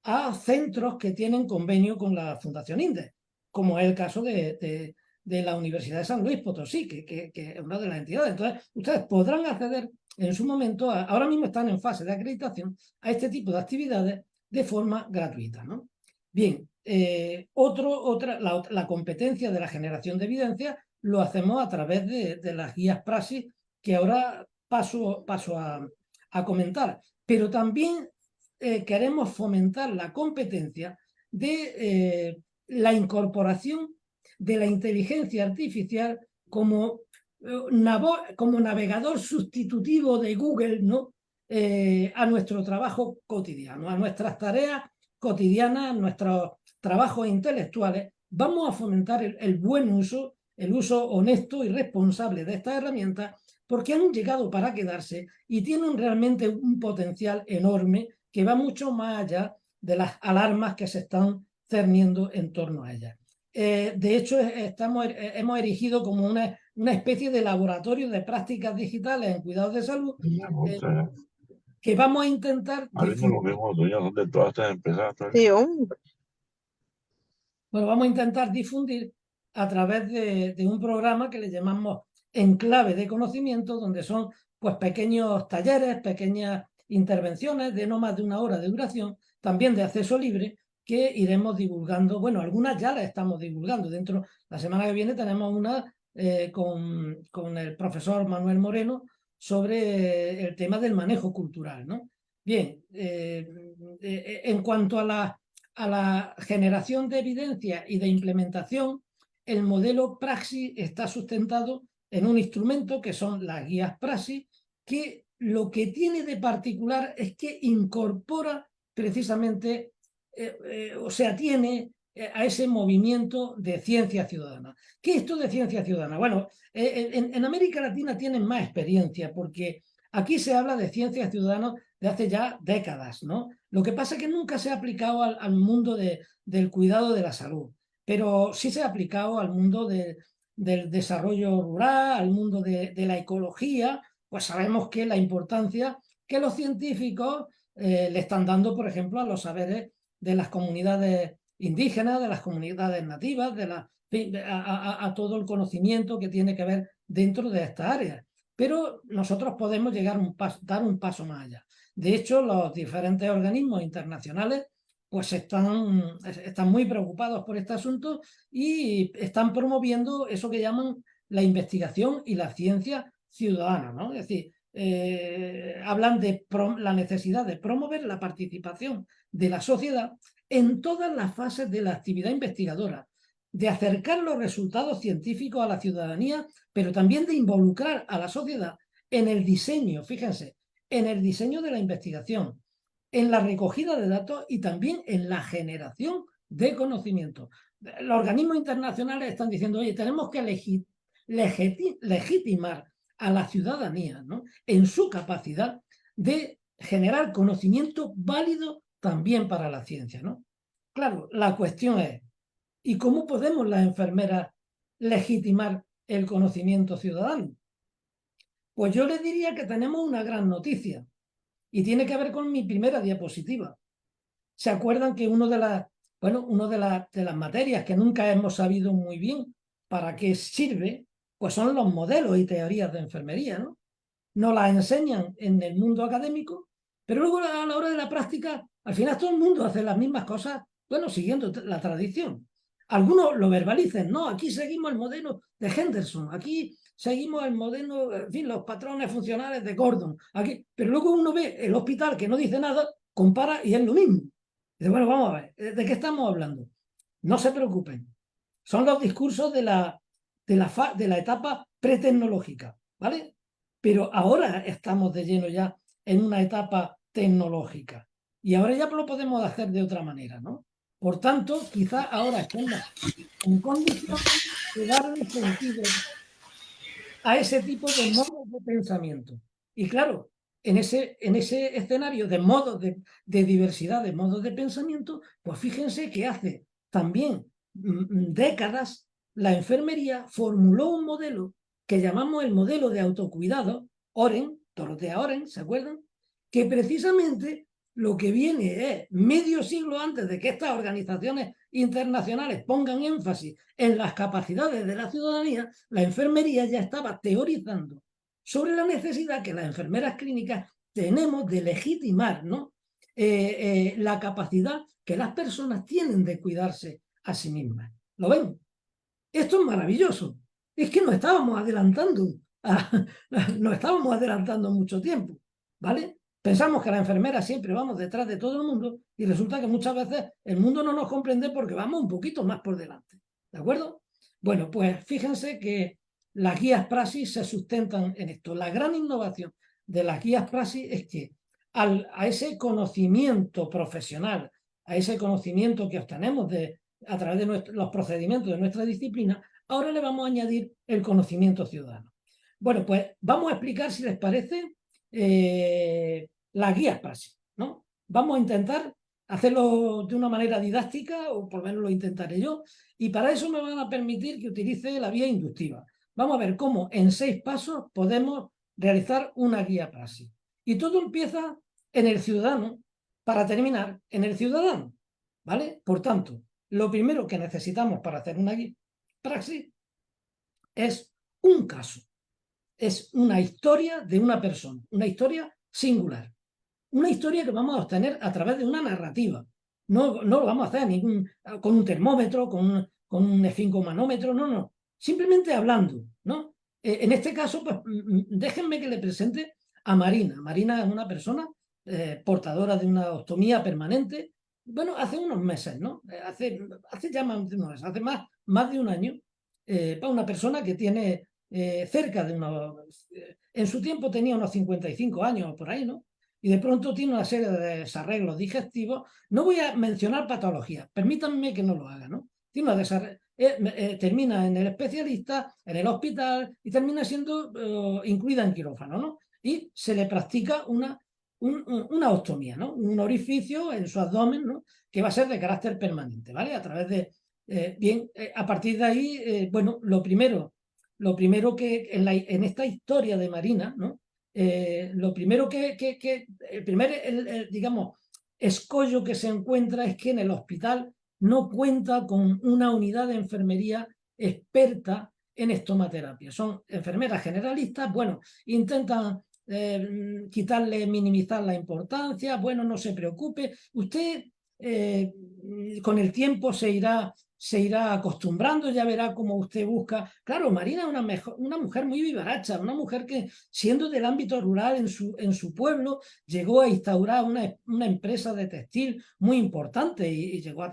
a centros que tienen convenio con la Fundación INDES, como es el caso de la Universidad de San Luis Potosí, que es una de las entidades. Entonces, ustedes podrán acceder en su momento, ahora mismo están en fase de acreditación, a este tipo de actividades de forma gratuita, ¿no? Bien, la competencia de la generación de evidencia lo hacemos a través de las guías praxis que ahora paso a comentar, pero también queremos fomentar la competencia de la incorporación de la inteligencia artificial como navegador sustitutivo de Google, ¿no?, a nuestro trabajo cotidiano, a nuestras tareas cotidianas, a nuestros trabajos intelectuales. Vamos a fomentar el buen uso, el uso honesto y responsable de estas herramientas, porque han llegado para quedarse y tienen realmente un potencial enorme que va mucho más allá de las alarmas que se están cerniendo en torno a ella. De hecho, hemos erigido como una especie de laboratorio de prácticas digitales en cuidados de salud Me gusta, ¿eh? que vamos a intentar Ahora mismo los difundir. mismos dueños son de todas estas empresas. Sí, hombre. Bueno, vamos a intentar difundir a través de un programa que le llamamos Enclave de Conocimiento, donde son pues pequeños talleres, pequeñas intervenciones de no más de 1 hora de duración, también de acceso libre, que iremos divulgando. Bueno, algunas ya las estamos divulgando. La semana que viene tenemos una con el profesor Manuel Moreno sobre el tema del manejo cultural, ¿no? Bien, en cuanto a la generación de evidencia y de implementación, el modelo Praxis está sustentado en un instrumento que son las guías Praxis, que lo que tiene de particular es que incorpora precisamente, o sea, tiene a ese movimiento de ciencia ciudadana. ¿Qué es esto de ciencia ciudadana? Bueno, en América Latina tienen más experiencia porque aquí se habla de ciencia ciudadana de hace ya décadas, ¿no? Lo que pasa es que nunca se ha aplicado al mundo del cuidado de la salud, pero sí se ha aplicado al mundo del desarrollo rural, al mundo de la ecología. Pues sabemos que la importancia que los científicos le están dando, por ejemplo, a los saberes de las comunidades indígenas, de las comunidades nativas, a todo el conocimiento que tiene que ver dentro de estas áreas. Pero nosotros podemos dar un paso más allá. De hecho, los diferentes organismos internacionales pues están muy preocupados por este asunto y están promoviendo eso que llaman la investigación y la ciencia ciudadana, ¿no? Es decir, hablan de la necesidad de promover la participación de la sociedad en todas las fases de la actividad investigadora, de acercar los resultados científicos a la ciudadanía, pero también de involucrar a la sociedad en el diseño, fíjense, en el diseño de la investigación, en la recogida de datos y también en la generación de conocimiento. Los organismos internacionales están diciendo, oye, tenemos que legitimar a la ciudadanía, ¿no?, en su capacidad de generar conocimiento válido también para la ciencia, ¿no? Claro, la cuestión es, ¿y cómo podemos las enfermeras legitimar el conocimiento ciudadano? Pues yo les diría que tenemos una gran noticia y tiene que ver con mi primera diapositiva. ¿Se acuerdan que una de las materias que nunca hemos sabido muy bien para qué sirve, pues son los modelos y teorías de enfermería, ¿no? Nos las enseñan en el mundo académico, pero luego a la hora de la práctica, al final todo el mundo hace las mismas cosas, bueno, siguiendo la tradición. Algunos lo verbalicen, no, aquí seguimos el modelo de Henderson, aquí seguimos el modelo, en fin, los patrones funcionales de Gordon, aquí, pero luego uno ve el hospital que no dice nada, compara y es lo mismo. Dice, bueno, vamos a ver, ¿de qué estamos hablando? No se preocupen, son los discursos de la etapa pretecnológica, ¿vale? Pero ahora estamos de lleno ya en una etapa tecnológica y ahora ya lo podemos hacer de otra manera, ¿no? Por tanto, quizá ahora estemos en condición de darle sentido a ese tipo de modos de pensamiento. Y claro, en ese escenario de modos de diversidad de modos de pensamiento, pues fíjense que hace también décadas la enfermería formuló un modelo que llamamos el modelo de autocuidado, Oren, Dorothea Oren, ¿se acuerdan? Que precisamente lo que viene es medio siglo antes de que estas organizaciones internacionales pongan énfasis en las capacidades de la ciudadanía, la enfermería ya estaba teorizando sobre la necesidad que las enfermeras clínicas tenemos de legitimar, ¿no?, la capacidad que las personas tienen de cuidarse a sí mismas. ¿Lo ven? Esto es maravilloso. Es que nos estábamos adelantando mucho tiempo, ¿vale? Pensamos que las enfermeras siempre vamos detrás de todo el mundo y resulta que muchas veces el mundo no nos comprende porque vamos un poquito más por delante, ¿de acuerdo? Bueno, pues fíjense que las guías Praxis se sustentan en esto. La gran innovación de las guías Praxis es que a ese conocimiento profesional, a ese conocimiento que obtenemos a través de los procedimientos de nuestra disciplina, ahora le vamos a añadir el conocimiento ciudadano. Bueno, pues vamos a explicar, si les parece, las guías Praxis, ¿no? vamos a intentar hacerlo de una manera didáctica, o por lo menos lo intentaré yo, y para eso me van a permitir que utilice la vía inductiva. Vamos a ver cómo en 6 pasos podemos realizar una guía praxis. Y todo empieza en el ciudadano para terminar en el ciudadano, ¿vale? Por tanto, lo primero que necesitamos para hacer una guía praxis es un caso, es una historia de una persona, una historia singular, una historia que vamos a obtener a través de una narrativa. No lo vamos a hacer con un termómetro, con un esfingomanómetro, no. Simplemente hablando, ¿no? En este caso, pues déjenme que le presente a Marina. Marina es una persona portadora de una ostomía permanente. Bueno, hace unos meses, ¿no? Hace ya más de unos meses, hace más de un año, para una persona que tiene cerca de en su tiempo tenía unos 55 años o por ahí, ¿no? Y de pronto tiene una serie de desarreglos digestivos. No voy a mencionar patologías, permítanme que no lo haga, ¿no? Tiene una termina en el especialista, en el hospital, y termina siendo incluida en quirófano, ¿no? Y se le practica una ostomía, ¿no? Un orificio en su abdomen, ¿no? Que va a ser de carácter permanente, ¿vale? A través de... a partir de ahí, bueno, lo primero que en esta historia de Marina, ¿no? Lo primero el primer, digamos, escollo que se encuentra es que en el hospital no cuenta con una unidad de enfermería experta en estomaterapia. Son enfermeras generalistas, bueno, intentan minimizar la importancia, bueno, no se preocupe, usted con el tiempo se irá acostumbrando, ya verá cómo usted busca. Claro, Marina es una mujer muy vivaracha, una mujer que, siendo del ámbito rural en su pueblo, llegó a instaurar una empresa de textil muy importante y llegó a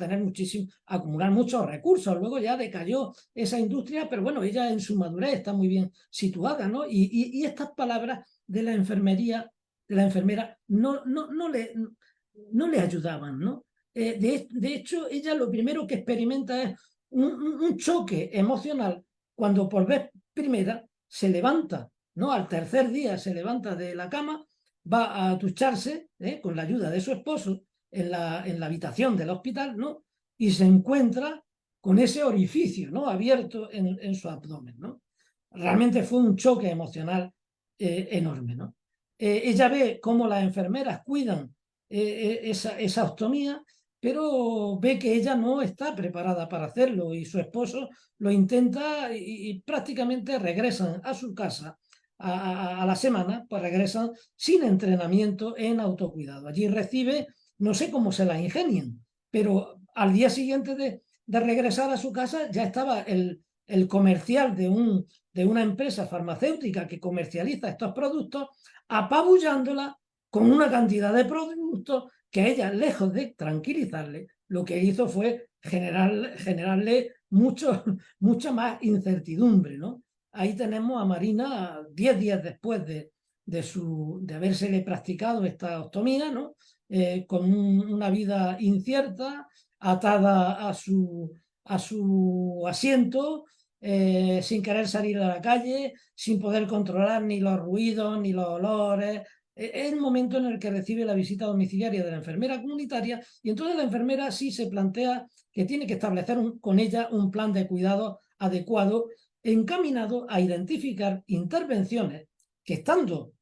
acumular muchos recursos. Luego ya decayó esa industria, pero bueno, ella en su madurez está muy bien situada, ¿no? Y estas palabras de la enfermería, de la enfermera, no le ayudaban, ¿no? De hecho, ella lo primero que experimenta es un choque emocional cuando por vez primera se levanta, ¿no? Al tercer día se levanta de la cama, va a ducharse con la ayuda de su esposo en la habitación del hospital, ¿no? Y se encuentra con ese orificio, ¿no? Abierto en su abdomen, ¿no? Realmente fue un choque emocional enorme, ¿no? Ella ve cómo las enfermeras cuidan esa ostomía, pero ve que ella no está preparada para hacerlo y su esposo lo intenta y prácticamente regresan a su casa a la semana, pues regresan sin entrenamiento en autocuidado. Allí recibe, no sé cómo se la ingenian, pero al día siguiente de regresar a su casa ya estaba el comercial de una empresa farmacéutica que comercializa estos productos apabullándola con una cantidad de productos que ella, lejos de tranquilizarle, lo que hizo fue generarle mucha más incertidumbre, ¿no? Ahí tenemos a Marina 10 días después de habérsele practicado esta ostomía, ¿no? Con una vida incierta, atada a su asiento, sin querer salir a la calle, sin poder controlar ni los ruidos, ni los olores. Es el momento en el que recibe la visita domiciliaria de la enfermera comunitaria y entonces la enfermera sí se plantea que tiene que establecer con ella un plan de cuidado adecuado encaminado a identificar intervenciones que, estando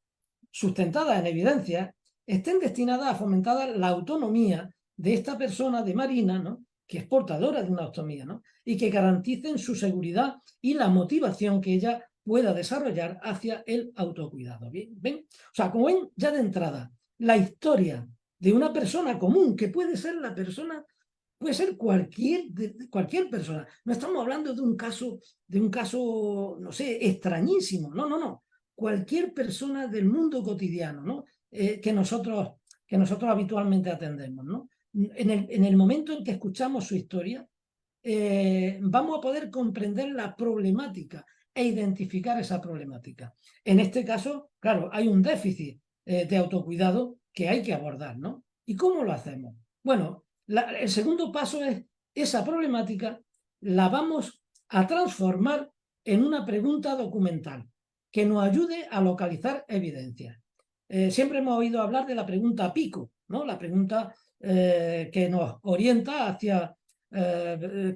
sustentadas en evidencia, estén destinadas a fomentar la autonomía de esta persona, de Marina, ¿no? Que es portadora de una ostomía, ¿no? Y que garanticen su seguridad y la motivación que ella pueda desarrollar hacia el autocuidado. ¿Bien? ¿Ven? O sea, como ven, ya de entrada, la historia de una persona común, que puede ser puede ser cualquier persona. No estamos hablando de un caso, no sé, extrañísimo. No. Cualquier persona del mundo cotidiano, ¿no? Que nosotros habitualmente atendemos, ¿no? En el momento en que escuchamos su historia, vamos a poder comprender la problemática e identificar esa problemática. En este caso, claro, hay un déficit de autocuidado que hay que abordar, ¿no? ¿Y cómo lo hacemos? Bueno, el segundo paso es esa problemática la vamos a transformar en una pregunta documental que nos ayude a localizar evidencias. Siempre hemos oído hablar de la pregunta PICO, ¿no? La pregunta que nos orienta hacia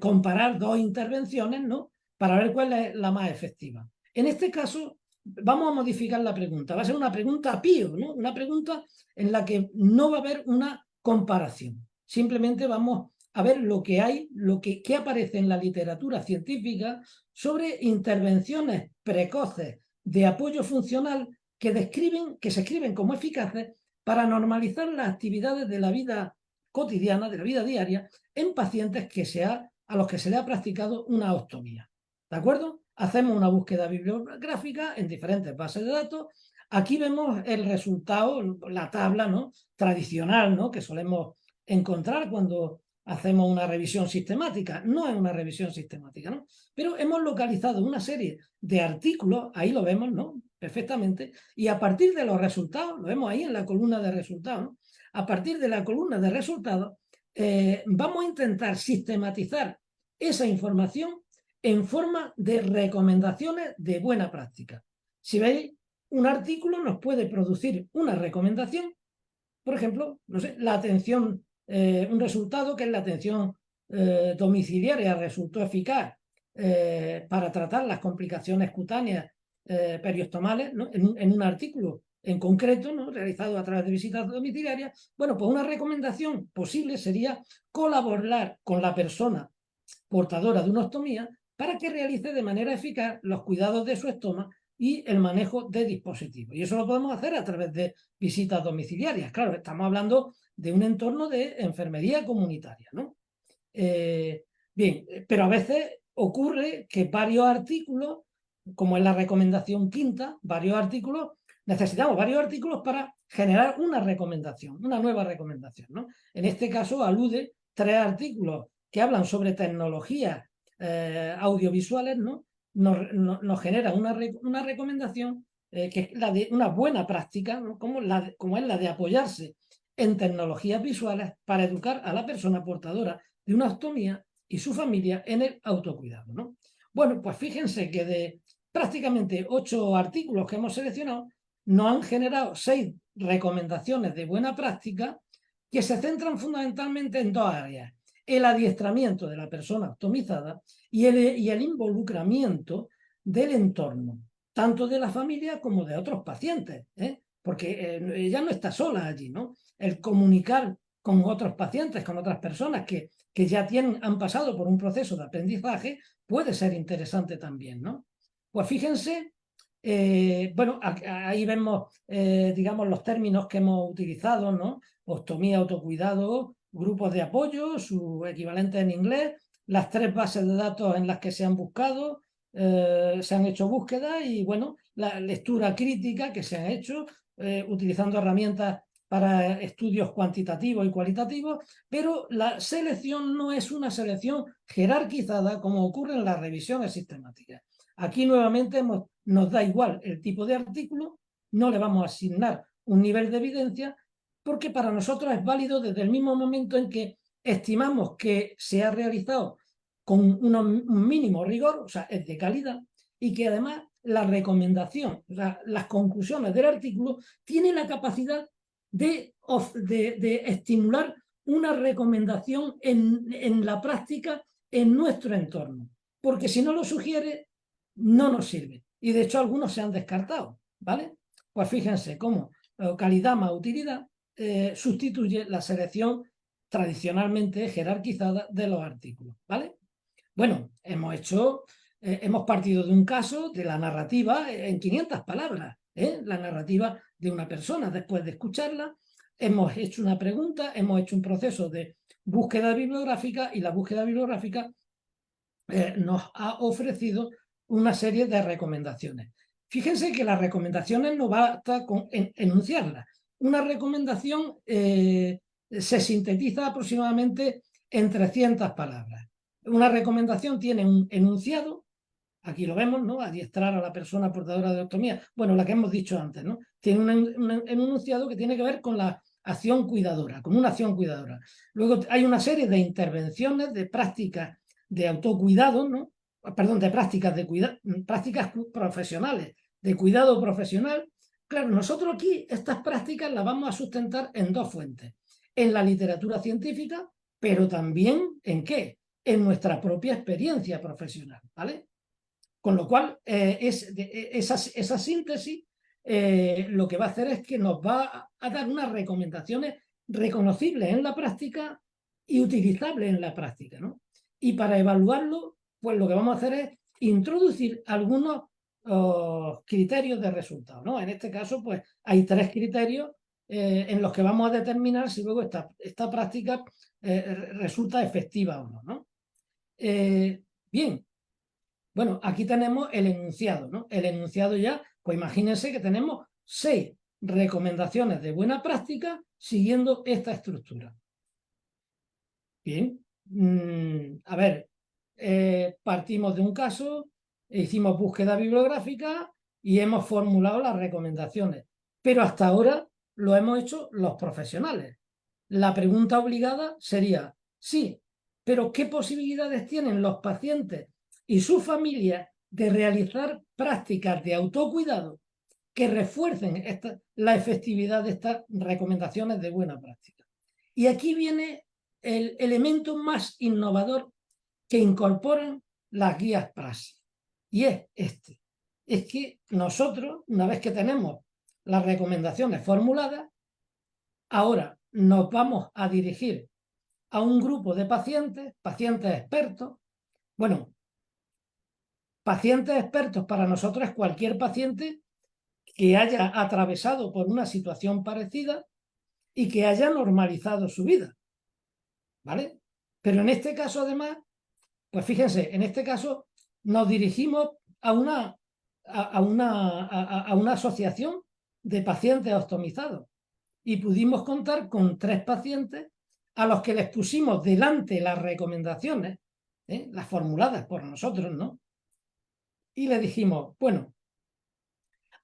comparar dos intervenciones, ¿no? Para ver cuál es la más efectiva. En este caso, vamos a modificar la pregunta. Va a ser una pregunta PIO, ¿no? Una pregunta en la que no va a haber una comparación. Simplemente vamos a ver lo que hay, qué aparece en la literatura científica sobre intervenciones precoces de apoyo funcional que se escriben como eficaces para normalizar las actividades de la vida cotidiana, de la vida diaria, en pacientes a los que se le ha practicado una ostomía. ¿De acuerdo? Hacemos una búsqueda bibliográfica en diferentes bases de datos. Aquí vemos el resultado, la tabla, ¿no?, tradicional, ¿no?, que solemos encontrar cuando hacemos una revisión sistemática. No es una revisión sistemática, ¿no? Pero hemos localizado una serie de artículos, ahí lo vemos, ¿no?, perfectamente, y a partir de los resultados, lo vemos ahí en la columna de resultados, ¿no?, a partir de la columna de resultados, vamos a intentar sistematizar esa información en forma de recomendaciones de buena práctica. Si veis, un artículo nos puede producir una recomendación, por ejemplo, no sé, la atención, un resultado que es la atención domiciliaria resultó eficaz para tratar las complicaciones cutáneas periostomales, ¿no?, en un artículo en concreto, ¿no?, realizado a través de visitas domiciliarias. Bueno, pues una recomendación posible sería colaborar con la persona portadora de una ostomía para que realice de manera eficaz los cuidados de su estómago y el manejo de dispositivos. Y eso lo podemos hacer a través de visitas domiciliarias. Claro, estamos hablando de un entorno de enfermería comunitaria, ¿no? Bien, pero a veces ocurre que varios artículos, como es la recomendación quinta, necesitamos varios artículos para generar una recomendación, una nueva recomendación, ¿no? En este caso alude 3 artículos que hablan sobre tecnologías audiovisuales, ¿no? Nos genera una recomendación que es la de una buena práctica, ¿no?, como es la de apoyarse en tecnologías visuales para educar a la persona portadora de una ostomía y su familia en el autocuidado, ¿no? Bueno, pues fíjense que de prácticamente 8 artículos que hemos seleccionado, nos han generado 6 recomendaciones de buena práctica que se centran fundamentalmente en 2 áreas: el adiestramiento de la persona ostomizada y el involucramiento del entorno, tanto de la familia como de otros pacientes, porque ella no está sola allí, ¿no? El comunicar con otros pacientes, con otras personas que ya han pasado por un proceso de aprendizaje, puede ser interesante también, ¿no? Pues fíjense, bueno, ahí vemos, digamos, los términos que hemos utilizado, ¿no? Ostomía, autocuidado, grupos de apoyo, su equivalente en inglés, las 3 bases de datos en las que se han buscado, se han hecho búsquedas y, bueno, la lectura crítica que se ha hecho utilizando herramientas para estudios cuantitativos y cualitativos, pero la selección no es una selección jerarquizada como ocurre en las revisiones sistemáticas. Aquí nuevamente nos da igual el tipo de artículo, no le vamos a asignar un nivel de evidencia, porque para nosotros es válido desde el mismo momento en que estimamos que se ha realizado con un mínimo rigor, o sea, es de calidad, y que además la recomendación, o sea, las conclusiones del artículo tienen la capacidad de estimular una recomendación en la práctica en nuestro entorno, porque si no lo sugiere, no nos sirve. Y de hecho algunos se han descartado, ¿vale? Pues fíjense cómo calidad más utilidad sustituye la selección tradicionalmente jerarquizada de los artículos, ¿vale? Bueno, hemos partido de un caso de la narrativa en 500 palabras, la narrativa de una persona. Después de escucharla, hemos hecho una pregunta, hemos hecho un proceso de búsqueda bibliográfica y la búsqueda bibliográfica nos ha ofrecido una serie de recomendaciones. Fíjense que las recomendaciones no basta con enunciarlas. Una recomendación se sintetiza aproximadamente en 300 palabras. Una recomendación tiene un enunciado, aquí lo vemos, ¿no? Adiestrar a la persona portadora de ostomía, bueno, la que hemos dicho antes, ¿no? Tiene un enunciado que tiene que ver con la acción cuidadora, con una acción cuidadora. Luego hay una serie de intervenciones, de prácticas de autocuidado, ¿no? Perdón, de prácticas profesionales, de cuidado profesional, Claro, nosotros aquí estas prácticas las vamos a sustentar en dos fuentes. En la literatura científica, pero también ¿en qué? En nuestra propia experiencia profesional, ¿vale? Con lo cual, esa síntesis lo que va a hacer es que nos va a dar unas recomendaciones reconocibles en la práctica y utilizables en la práctica, ¿no? Y para evaluarlo, pues lo que vamos a hacer es introducir algunos criterios de resultado, ¿no? En este caso, pues hay 3 criterios en los que vamos a determinar si luego esta práctica resulta efectiva o no, ¿no? Bien, bueno, aquí tenemos el enunciado, ¿no? El enunciado ya, pues imagínense que tenemos 6 recomendaciones de buena práctica siguiendo esta estructura. Bien, a ver, partimos de un caso, hicimos búsqueda bibliográfica y hemos formulado las recomendaciones, pero hasta ahora lo hemos hecho los profesionales. La pregunta obligada sería, sí, pero ¿qué posibilidades tienen los pacientes y sus familias de realizar prácticas de autocuidado que refuercen la efectividad de estas recomendaciones de buena práctica? Y aquí viene el elemento más innovador que incorporan las guías praxis, y es este. Es que nosotros, una vez que tenemos las recomendaciones formuladas, ahora nos vamos a dirigir a un grupo de pacientes expertos. Bueno, pacientes expertos para nosotros es cualquier paciente que haya atravesado por una situación parecida y que haya normalizado su vida, ¿vale? Pero en este caso, además, pues fíjense, en este caso nos dirigimos a una asociación de pacientes optimizados y pudimos contar con 3 pacientes a los que les pusimos delante las recomendaciones, las formuladas por nosotros, ¿no? Y le dijimos, bueno,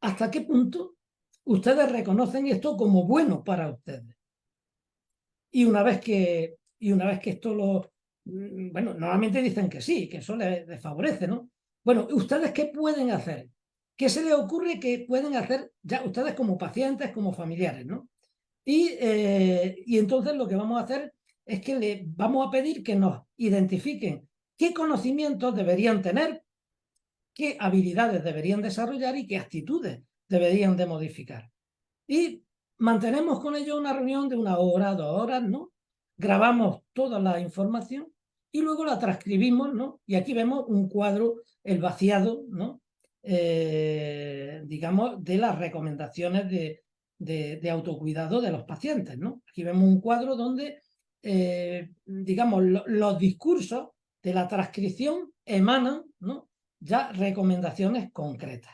¿hasta qué punto ustedes reconocen esto como bueno para ustedes? Y una vez que esto bueno, normalmente dicen que sí, que eso les favorece, ¿no? Bueno, ¿ustedes qué pueden hacer? ¿Qué se les ocurre que pueden hacer ya ustedes como pacientes, como familiares, ¿no? Y entonces lo que vamos a hacer es que le vamos a pedir que nos identifiquen qué conocimientos deberían tener, qué habilidades deberían desarrollar y qué actitudes deberían de modificar. Y mantenemos con ellos una reunión de 1 hora, 2 horas, ¿no? Grabamos toda la información y luego la transcribimos, ¿no? Y aquí vemos un cuadro, el vaciado, ¿no? Digamos, de las recomendaciones de autocuidado de los pacientes, ¿no? Aquí vemos un cuadro donde, digamos, los discursos de la transcripción emanan, ¿no? Ya recomendaciones concretas.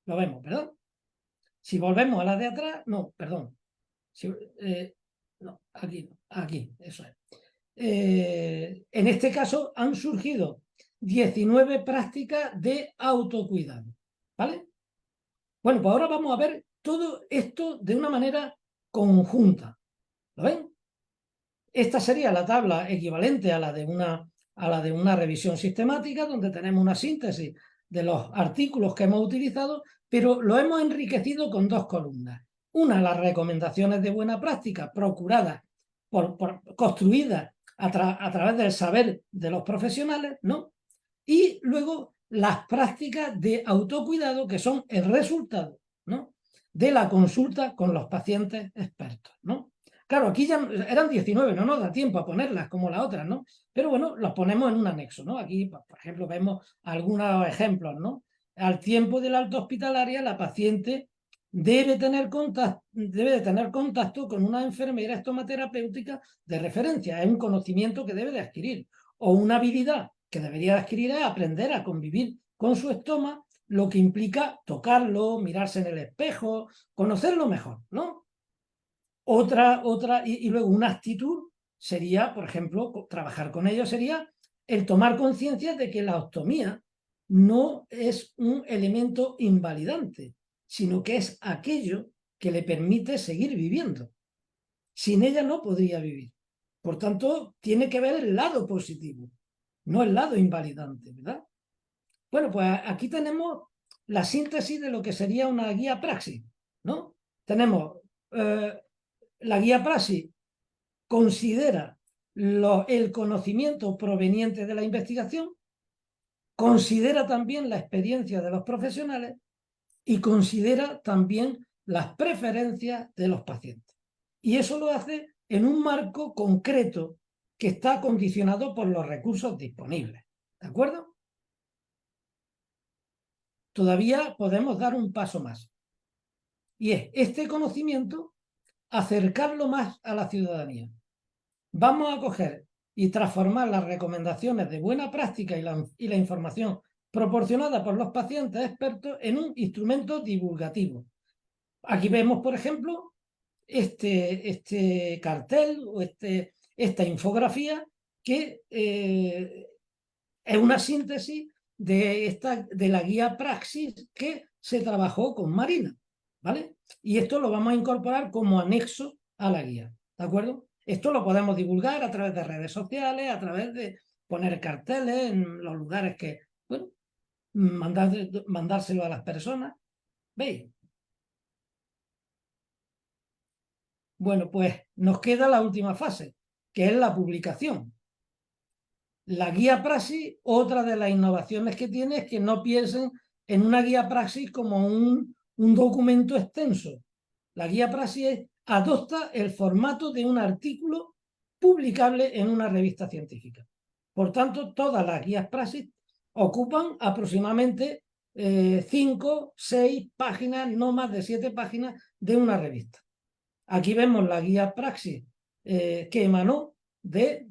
Lo vemos, ¿verdad? Si volvemos a la de atrás, no, perdón. No, aquí, eso es. En este caso han surgido 19 prácticas de autocuidado, ¿vale? Bueno, pues ahora vamos a ver todo esto de una manera conjunta. ¿Lo ven? Esta sería la tabla equivalente a la de una revisión sistemática, donde tenemos una síntesis de los artículos que hemos utilizado, pero lo hemos enriquecido con 2 columnas. Una, las recomendaciones de buena práctica procuradas, construidas a través del saber de los profesionales, ¿no? Y luego las prácticas de autocuidado, que son el resultado, ¿no? De la consulta con los pacientes expertos, ¿no? Claro, aquí ya eran 19, no nos da tiempo a ponerlas como las otras, ¿no? Pero bueno, las ponemos en un anexo, ¿no? Aquí, por ejemplo, vemos algunos ejemplos, ¿no? Al tiempo de la alta hospitalaria, la paciente debe de tener contacto con una enfermera estomaterapéutica de referencia. Es un conocimiento que debe de adquirir. O una habilidad que debería de adquirir es aprender a convivir con su estómago, lo que implica tocarlo, mirarse en el espejo, conocerlo mejor, ¿no? Y luego una actitud sería, por ejemplo, trabajar con ello sería el tomar conciencia de que la ostomía no es un elemento invalidante, sino que es aquello que le permite seguir viviendo. Sin ella no podría vivir. Por tanto, tiene que ver el lado positivo, no el lado invalidante, ¿verdad? Bueno, pues aquí tenemos la síntesis de lo que sería una guía praxis. ¿no? Tenemos la guía praxis considera el conocimiento proveniente de la investigación, considera también la experiencia de los profesionales y considera también las preferencias de los pacientes. Y eso lo hace en un marco concreto que está condicionado por los recursos disponibles. ¿De acuerdo? Todavía podemos dar un paso más. Y es este conocimiento acercarlo más a la ciudadanía. Vamos a coger y transformar las recomendaciones de buena práctica y la información proporcionada por los pacientes expertos en un instrumento divulgativo. Aquí vemos, por ejemplo, este cartel o esta infografía que es una síntesis de la guía Praxis que se trabajó con Marina, ¿vale? Y esto lo vamos a incorporar como anexo a la guía, ¿de acuerdo? Esto lo podemos divulgar a través de redes sociales, a través de poner carteles en los lugares que, bueno, mandárselo a las personas. ¿Veis? Bueno, pues nos queda la última fase, que es la publicación. La guía Praxis, otra de las innovaciones que tiene es que no piensen en una guía Praxis como un documento extenso. La guía Praxis adopta el formato de un artículo publicable en una revista científica. Por tanto, todas las guías Praxis ocupan aproximadamente 5, 6 páginas, no más de 7 páginas de una revista. Aquí vemos la guía Praxis que emanó del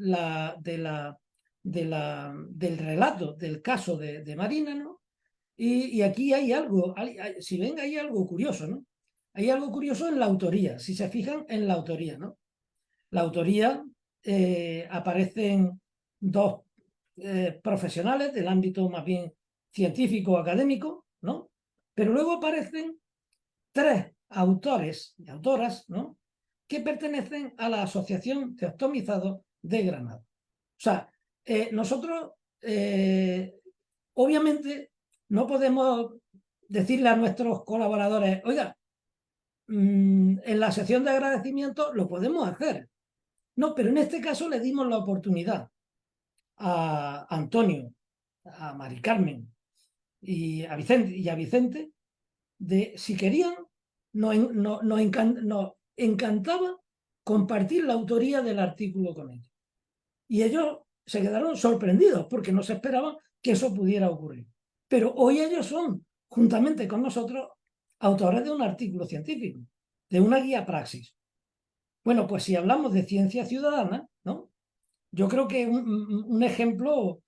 relato del caso de Marina, ¿no? Y aquí hay algo, si ven, hay algo curioso, ¿no? Hay algo curioso en la autoría, si se fijan en la autoría, ¿no? La autoría aparecen dos profesionales del ámbito más bien científico o académico, ¿no? Pero luego aparecen 3 autores y autoras, ¿no?, que pertenecen a la Asociación de Optimizados de Granada. O sea, nosotros obviamente no podemos decirle a nuestros colaboradores, oiga, en la sección de agradecimiento lo podemos hacer. No, pero en este caso le dimos la oportunidad a Antonio, a Mari Carmen y a Vicente de, si querían, nos encantaba compartir la autoría del artículo con ellos. Y ellos se quedaron sorprendidos porque no se esperaban que eso pudiera ocurrir. Pero hoy ellos son, juntamente con nosotros, autores de un artículo científico, de una guía Praxis. Bueno, pues si hablamos de ciencia ciudadana, ¿no?, yo creo que un ejemplo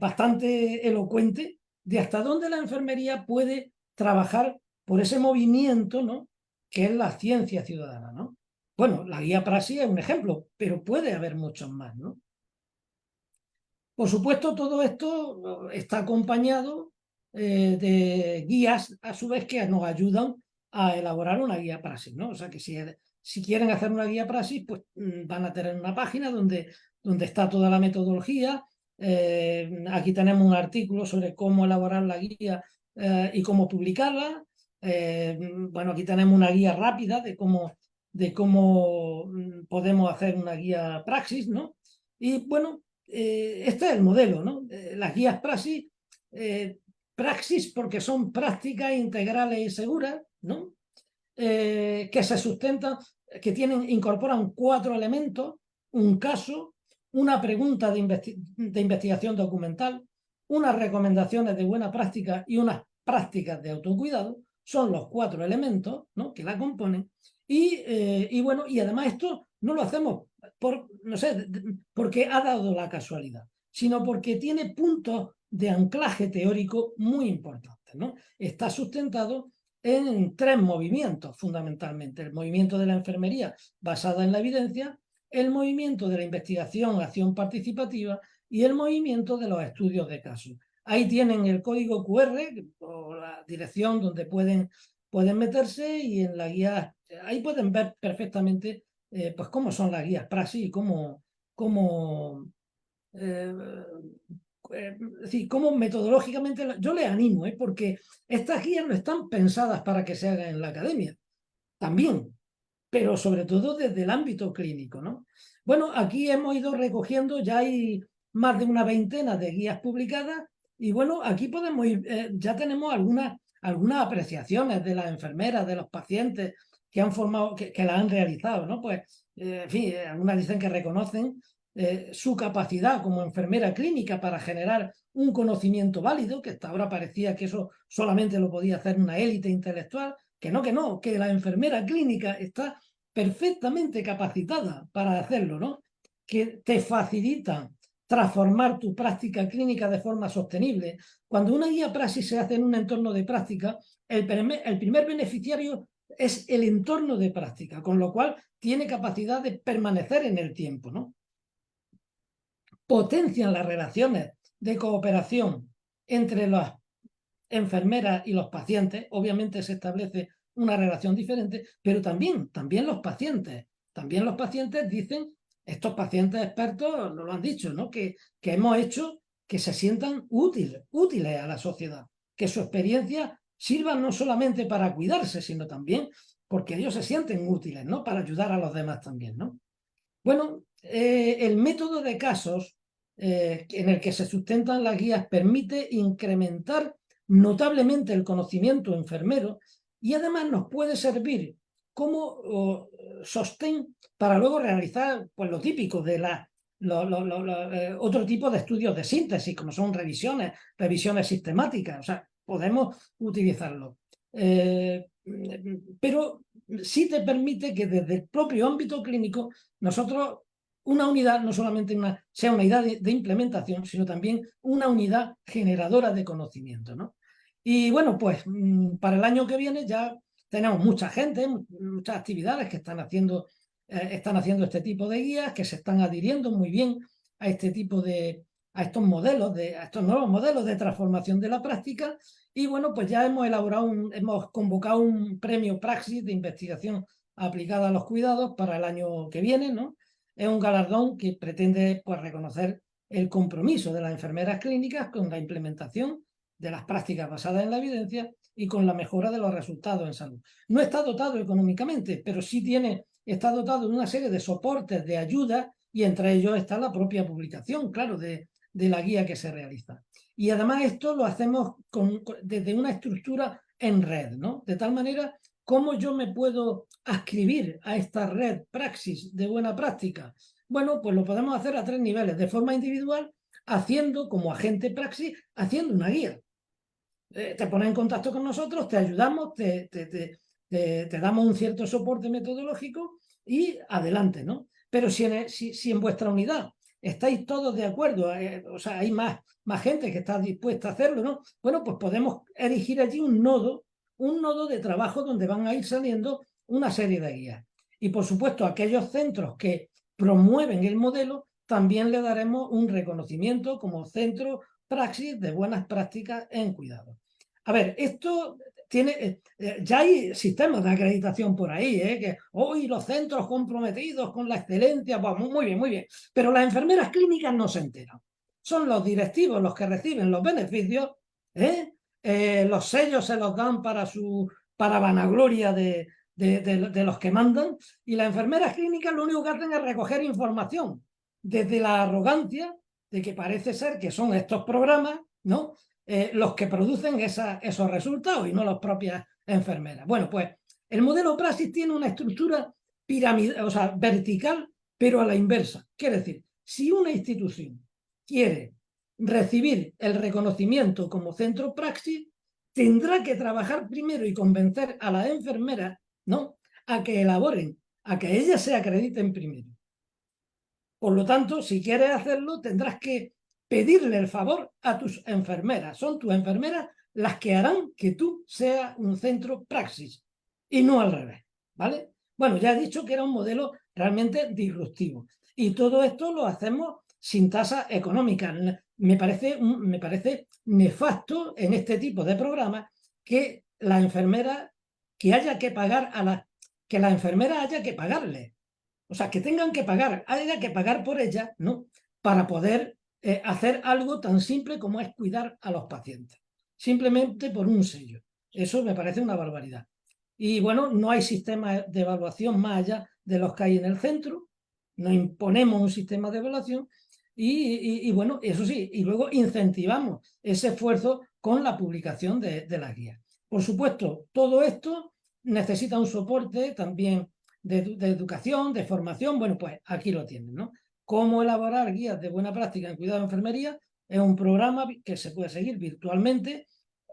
bastante elocuente de hasta dónde la enfermería puede trabajar por ese movimiento, ¿no?, que es la ciencia ciudadana, ¿no? Bueno, la guía Praxis es un ejemplo, pero puede haber muchos más, ¿no? Por supuesto, todo esto está acompañado de guías, a su vez, que nos ayudan a elaborar una guía Praxis, ¿no? O sea, que si quieren hacer una guía Praxis, pues van a tener una página donde está toda la metodología. Aquí tenemos un artículo sobre cómo elaborar la guía y cómo publicarla. Bueno, aquí tenemos una guía rápida de cómo podemos hacer una guía Praxis, ¿no? Y bueno, este es el modelo, ¿no? Las guías Praxis porque son prácticas integrales y seguras, ¿no? Que se sustentan, que incorporan 4 elementos: un caso, una pregunta de investigación documental, unas recomendaciones de buena práctica y unas prácticas de autocuidado. Son los 4 elementos, ¿no?, que la componen. Y bueno, y además esto no lo hacemos no sé, porque ha dado la casualidad, sino porque tiene puntos de anclaje teórico muy importantes, ¿no? Está sustentado en 3 movimientos, fundamentalmente: el movimiento de la enfermería basada en la evidencia, el movimiento de la investigación, acción participativa, y el movimiento de los estudios de caso. Ahí tienen el código QR o la dirección donde pueden meterse, y en la guía ahí pueden ver perfectamente pues cómo son las guías Praxis y cómo metodológicamente yo les animo, porque estas guías no están pensadas para que se hagan en la academia, también, pero sobre todo desde el ámbito clínico, ¿no? Bueno, aquí hemos ido recogiendo, ya hay más de una veintena de guías publicadas y bueno, aquí podemos ir, ya tenemos algunas apreciaciones de las enfermeras, de los pacientes que han formado, que la han realizado, ¿no? Pues, en fin, algunas dicen que reconocen su capacidad como enfermera clínica para generar un conocimiento válido, que hasta ahora parecía que eso solamente lo podía hacer una élite intelectual, que no, que la enfermera clínica está perfectamente capacitada para hacerlo, ¿no? Que te facilita transformar tu práctica clínica de forma sostenible. Cuando una guía praxis se hace en un entorno de práctica, el primer beneficiario es el entorno de práctica, con lo cual tiene capacidad de permanecer en el tiempo, ¿no? Potencian las relaciones de cooperación entre las enfermeras y los pacientes. Obviamente se establece una relación diferente, pero también los pacientes. También los pacientes dicen, estos pacientes expertos nos lo han dicho, ¿no? Que hemos hecho que se sientan útiles a la sociedad, que su experiencia sirva no solamente para cuidarse, sino también porque ellos se sienten útiles, ¿no? Para ayudar a los demás también, ¿no? Bueno, el método de casos en el que se sustentan las guías permite incrementar notablemente el conocimiento enfermero y además nos puede servir como sostén para luego realizar pues, lo típico de otro tipo de estudios de síntesis, como son revisiones sistemáticas, o sea, podemos utilizarlo. Pero sí te permite que desde el propio ámbito clínico nosotros una unidad no solamente sea una unidad de implementación, sino también una unidad generadora de conocimiento, ¿no? Y bueno, pues para el año que viene ya tenemos mucha gente, muchas actividades que están haciendo este tipo de guías, que se están adhiriendo muy bien a este tipo a estos nuevos modelos de transformación de la práctica. Y bueno, pues ya hemos convocado un premio Praxis de investigación aplicada a los cuidados para el año que viene, ¿no? Es un galardón que pretende pues, reconocer el compromiso de las enfermeras clínicas con la implementación de las prácticas basadas en la evidencia y con la mejora de los resultados en salud. No está dotado económicamente, pero sí está dotado de una serie de soportes de ayuda y entre ellos está la propia publicación, claro, de la guía que se realiza. Y además esto lo hacemos desde una estructura en red, ¿no? De tal manera, ¿cómo yo me puedo adscribir a esta red Praxis de buena práctica? Bueno, pues lo podemos hacer a 3 niveles, de forma individual, haciendo como agente Praxis, haciendo una guía. Te pones en contacto con nosotros, te ayudamos, te damos un cierto soporte metodológico y adelante, ¿no? Pero si en vuestra unidad estáis todos de acuerdo, o sea, hay más gente que está dispuesta a hacerlo, ¿no? Bueno, pues podemos erigir allí un nodo de trabajo donde van a ir saliendo una serie de guías. Y por supuesto, a aquellos centros que promueven el modelo, también le daremos un reconocimiento como centro Praxis de buenas prácticas en cuidado. A ver, esto tiene, ya hay sistemas de acreditación por ahí, que hoy los centros comprometidos con la excelencia, pues muy bien, muy bien, pero las enfermeras clínicas no se enteran. Son los directivos los que reciben los beneficios, los sellos se los dan para vanagloria de los que mandan, y las enfermeras clínicas lo único que hacen es recoger información desde la arrogancia de que parece ser que son estos programas, ¿no? Los que producen esos resultados y no las propias enfermeras. Bueno, pues el modelo Praxis tiene una estructura piramidal, o sea, vertical, pero a la inversa. Quiere decir, si una institución quiere recibir el reconocimiento como centro Praxis, tendrá que trabajar primero y convencer a las enfermeras, ¿no?, a que elaboren, a que ellas se acrediten primero. Por lo tanto, si quieres hacerlo, tendrás que pedirle el favor a tus enfermeras. Son tus enfermeras las que harán que tú seas un centro Praxis y no al revés, ¿vale? Bueno, ya he dicho que era un modelo realmente disruptivo y todo esto lo hacemos sin tasa económica. Me parece nefasto en este tipo de programas que la enfermera, que haya que pagar que la enfermera haya que pagarle. O sea, que tengan que pagar, haya que pagar por ella, ¿no? Para poder hacer algo tan simple como es cuidar a los pacientes. Simplemente por un sello. Eso me parece una barbaridad. Y bueno, no hay sistema de evaluación más allá de los que hay en el centro, no imponemos un sistema de evaluación y bueno, eso sí, y luego incentivamos ese esfuerzo con la publicación de las guías. Por supuesto, todo esto necesita un soporte también de educación, de formación. Bueno, pues aquí lo tienen, ¿no? Cómo elaborar guías de buena práctica en cuidado de enfermería es un programa que se puede seguir virtualmente.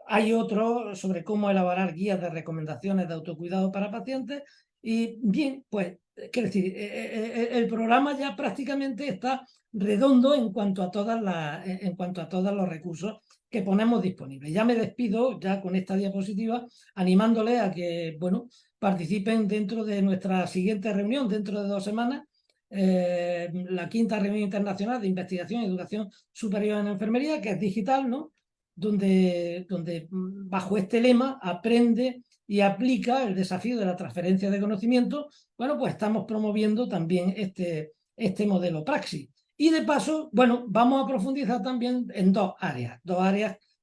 Hay otro sobre cómo elaborar guías de recomendaciones de autocuidado para pacientes. Y bien, pues, quiero decir, el programa ya prácticamente está redondo en cuanto a en cuanto a todos los recursos que ponemos disponibles. Ya me despido ya con esta diapositiva, animándoles a que, bueno, participen dentro de nuestra siguiente reunión, dentro de 2 semanas, la 5ª reunión internacional de investigación y educación superior en enfermería, que es digital, ¿no? Donde bajo este lema aprende y aplica el desafío de la transferencia de conocimiento. Bueno, pues estamos promoviendo también este modelo Praxis. Y de paso, bueno, vamos a profundizar también en dos áreas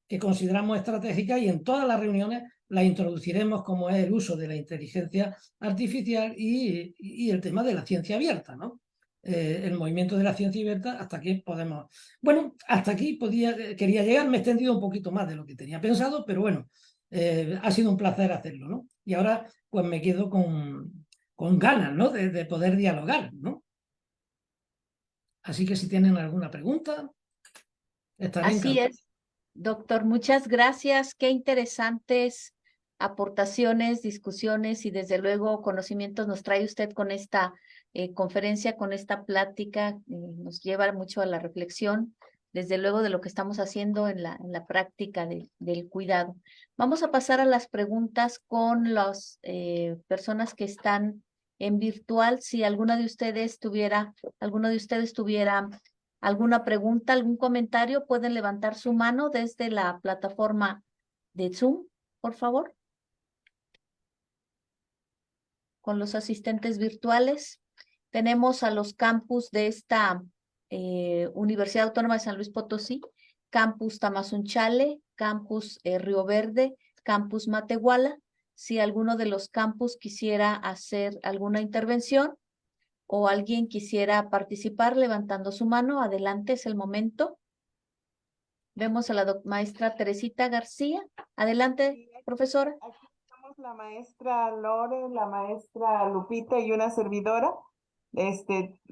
que consideramos estratégicas y en todas las reuniones las introduciremos, como es el uso de la inteligencia artificial y el tema de la ciencia abierta, ¿no? El movimiento de la ciencia abierta, hasta aquí podemos... Bueno, hasta aquí quería llegar, me he extendido un poquito más de lo que tenía pensado, pero bueno, ha sido un placer hacerlo, ¿no? Y ahora pues me quedo con ganas, ¿no? De poder dialogar, ¿no? Así que si tienen alguna pregunta, estaré Así encantado. es, doctor. Muchas gracias. Qué interesantes aportaciones, discusiones y desde luego conocimientos nos trae usted con esta conferencia, con esta plática. Nos lleva mucho a la reflexión, desde luego de lo que estamos haciendo en la práctica del cuidado. Vamos a pasar a las preguntas con las personas que están en virtual. Si alguno de ustedes tuviera alguna pregunta, algún comentario, pueden levantar su mano desde la plataforma de Zoom, por favor, con los asistentes virtuales. Tenemos a los campus de esta Universidad Autónoma de San Luis Potosí, Campus Tamazunchale, Campus Río Verde, Campus Matehuala. Si alguno de los campus quisiera hacer alguna intervención o alguien quisiera participar levantando su mano, adelante, es el momento. Vemos a la maestra Teresita García. Adelante, profesora. Aquí estamos la maestra Lore, la maestra Lupita y una servidora.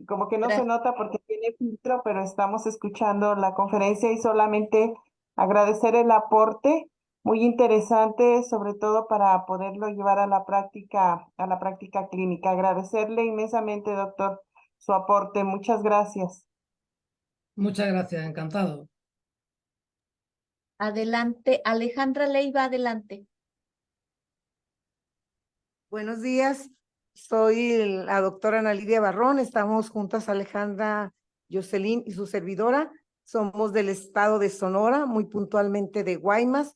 Como que no se Gracias. nota porque tiene filtro, pero estamos escuchando la conferencia y solamente agradecer el aporte, muy interesante, sobre todo para poderlo llevar a la práctica clínica. Agradecerle inmensamente, doctor, su aporte. Muchas gracias. Muchas gracias, encantado. Adelante, Alejandra Leiva, adelante. Buenos días, soy la doctora Ana Lidia Barrón, estamos juntas Alejandra, Jocelyn y su servidora, somos del estado de Sonora, muy puntualmente de Guaymas,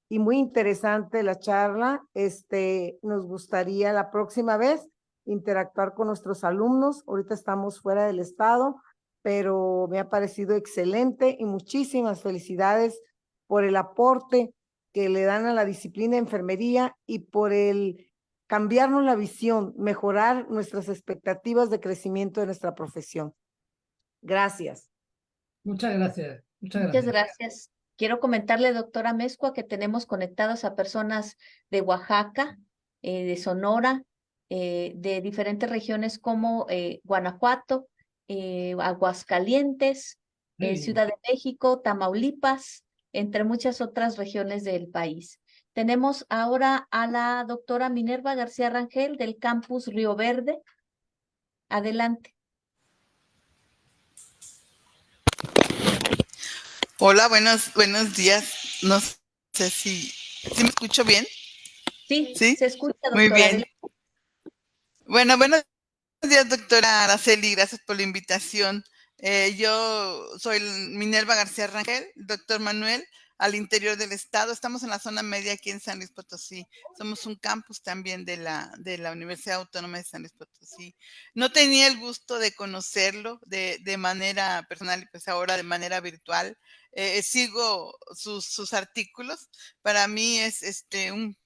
y muy interesante la charla. Nos gustaría la próxima vez interactuar con nuestros alumnos. Ahorita estamos fuera del estado, pero me ha parecido excelente y muchísimas felicidades por el aporte que le dan a la disciplina de enfermería y por el cambiarnos la visión, mejorar nuestras expectativas de crecimiento de nuestra profesión. Gracias. Muchas gracias. Muchas Muchas gracias. gracias. Quiero comentarle, doctora Mezcua, que tenemos conectadas a personas de Oaxaca, de Sonora, de diferentes regiones como Guanajuato, Aguascalientes, Muy bien. Ciudad de México, Tamaulipas, entre muchas otras regiones del país. Tenemos ahora a la doctora Minerva García Rangel del campus Río Verde. Adelante. Hola, buenos días. No sé si me escucho bien. Sí, ¿Sí? se escucha, Muy doctora. bien. Bueno, buenos días, doctora Araceli. Gracias por la invitación. Yo soy Minerva García Rangel, doctor Manuel, al interior del estado. Estamos en la zona media aquí en San Luis Potosí. Somos un campus también de la Universidad Autónoma de San Luis Potosí. No tenía el gusto de conocerlo de manera personal y pues ahora de manera virtual. Sigo sus artículos. Para mí es un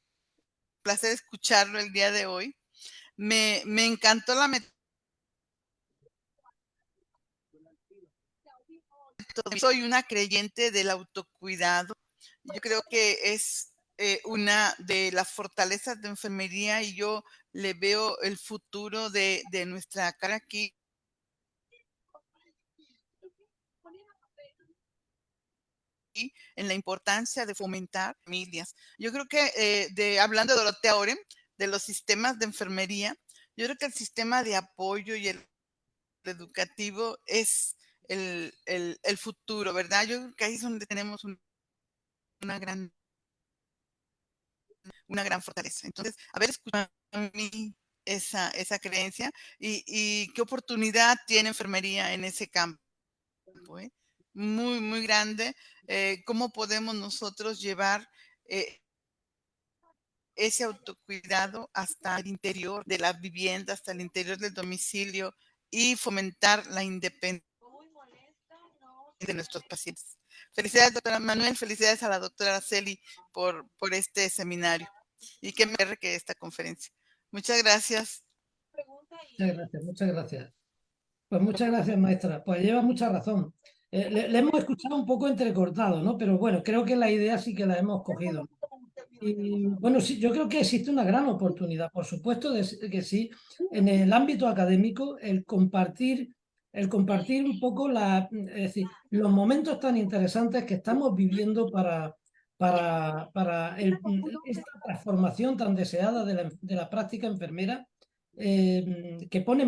placer escucharlo el día de hoy. Me encantó la metodología. Soy una creyente del autocuidado. Yo creo que es una de las fortalezas de enfermería y yo le veo el futuro de nuestra cara aquí. En la importancia de fomentar familias. Yo creo que hablando de Dorotea Oren, de los sistemas de enfermería, yo creo que el sistema de apoyo y el educativo es el futuro, ¿verdad? Yo creo que ahí es donde tenemos una gran fortaleza. Entonces, haber escuchado a mí esa creencia y qué oportunidad tiene enfermería en ese campo, ¿eh? Muy, muy grande. ¿Cómo podemos nosotros llevar ese autocuidado hasta el interior de la vivienda, hasta el interior del domicilio y fomentar la independencia de nuestros pacientes? Felicidades, doctora Manuel, felicidades a la doctora Araceli por este seminario y que me que esta conferencia. Muchas gracias. Muchas gracias, muchas gracias. Pues muchas gracias, maestra. Pues lleva mucha razón. Le hemos escuchado un poco entrecortado, ¿no? Pero bueno, creo que la idea sí que la hemos cogido. Y bueno, sí, yo creo que existe una gran oportunidad, por supuesto que sí, en el ámbito académico, el compartir un poco es decir, los momentos tan interesantes que estamos viviendo para esta transformación tan deseada de la práctica enfermera, que pone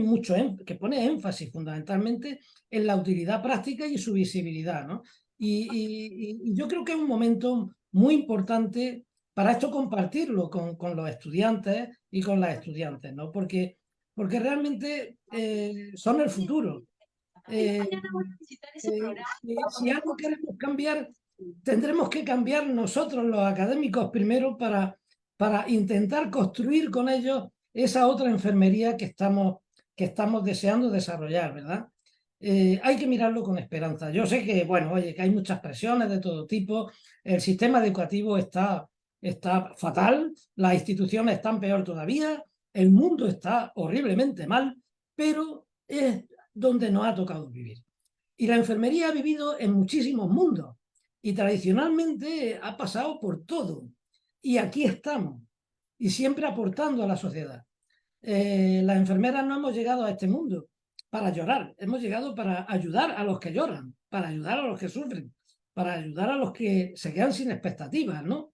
énfasis fundamentalmente en la utilidad práctica y su visibilidad, ¿no? Y yo creo que es un momento muy importante para esto compartirlo con los estudiantes y con las estudiantes, ¿no? Porque realmente son el futuro. Si algo queremos cambiar, tendremos que cambiar nosotros los académicos primero para intentar construir con ellos esa otra enfermería que estamos deseando desarrollar, ¿verdad? Hay que mirarlo con esperanza. Yo sé que, bueno, oye, que hay muchas presiones de todo tipo, el sistema educativo está fatal, las instituciones están peor todavía, el mundo está horriblemente mal, pero es donde nos ha tocado vivir. Y la enfermería ha vivido en muchísimos mundos y tradicionalmente ha pasado por todo. Y aquí estamos, y siempre aportando a la sociedad. Las enfermeras no hemos llegado a este mundo para llorar, hemos llegado para ayudar a los que lloran, para ayudar a los que sufren, para ayudar a los que se quedan sin expectativas, ¿no?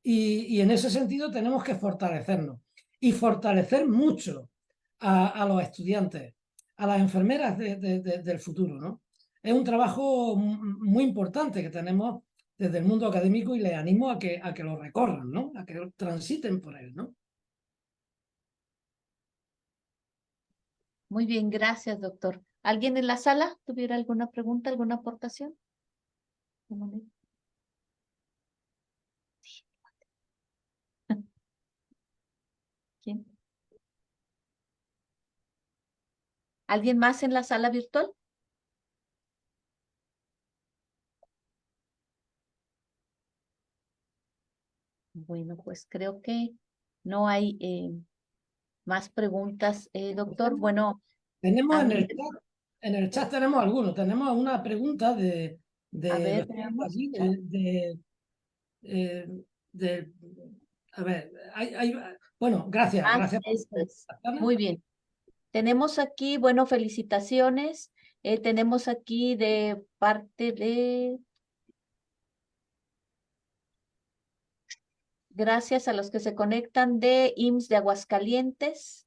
Y en ese sentido tenemos que fortalecernos y fortalecer mucho a los estudiantes, a las enfermeras del futuro, ¿no? Es un trabajo muy importante que tenemos desde el mundo académico y les animo a que lo recorran, ¿no? A que transiten por él, ¿no? Muy bien, gracias, doctor. ¿Alguien en la sala tuviera alguna pregunta, alguna aportación? ¿Quién? ¿Alguien más en la sala virtual? Bueno, pues creo que no hay más preguntas, doctor. Bueno, Tenemos a en mí, el chat tenemos algunos. Tenemos una pregunta de a ver, lo tengo veamos. aquí, eh, de- a ver, bueno, gracias Esto es. Muy bien. Tenemos aquí, bueno, felicitaciones. Tenemos aquí de parte de, gracias a los que se conectan de IMSS de Aguascalientes,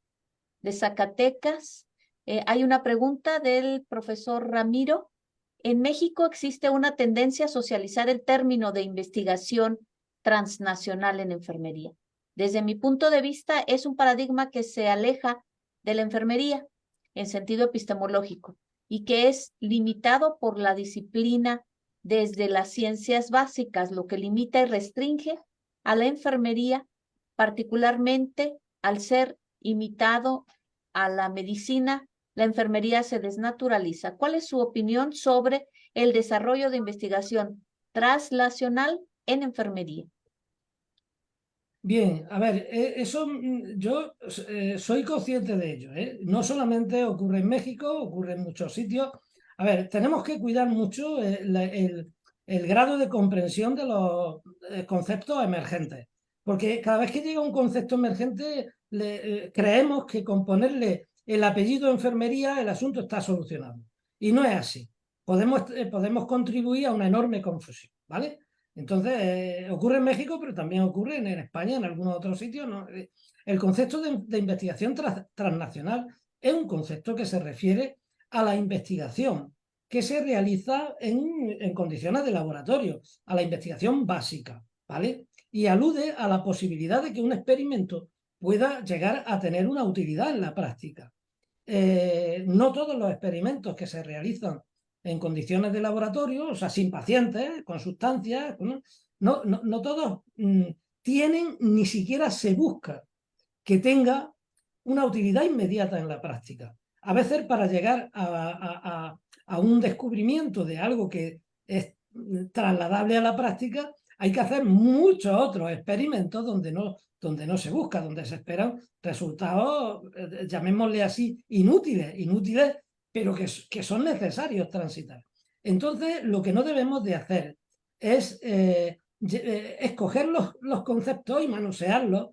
de Zacatecas. Hay una pregunta del profesor Ramiro. En México existe una tendencia a socializar el término de investigación transnacional en enfermería. Desde mi punto de vista, es un paradigma que se aleja de la enfermería en sentido epistemológico y que es limitado por la disciplina desde las ciencias básicas, lo que limita y restringe a la enfermería, particularmente al ser imitado a la medicina. La enfermería se desnaturaliza. ¿Cuál es su opinión sobre el desarrollo de investigación translacional en enfermería? Bien, a ver, eso yo soy consciente de ello, ¿eh? No solamente ocurre en México, ocurre en muchos sitios. A ver, tenemos que cuidar mucho el grado de comprensión de los conceptos emergentes, porque cada vez que llega un concepto emergente creemos que con ponerle el apellido enfermería el asunto está solucionado. Y no es así. Podemos contribuir a una enorme confusión, ¿vale? Entonces, ocurre en México, pero también ocurre en España, en algunos otros sitios, ¿no? El concepto de investigación transnacional es un concepto que se refiere a la investigación que se realiza en condiciones de laboratorio, a la investigación básica, ¿vale? Y alude a la posibilidad de que un experimento pueda llegar a tener una utilidad en la práctica. No todos los experimentos que se realizan en condiciones de laboratorio, o sea, sin pacientes, con sustancias, no todos tienen, ni siquiera se busca que tenga una utilidad inmediata en la práctica. A veces para llegar a un descubrimiento de algo que es trasladable a la práctica, hay que hacer muchos otros experimentos donde no se busca, donde se esperan resultados, llamémosle así, inútiles, pero que son necesarios transitar. Entonces, lo que no debemos de hacer es escoger los conceptos y manosearlos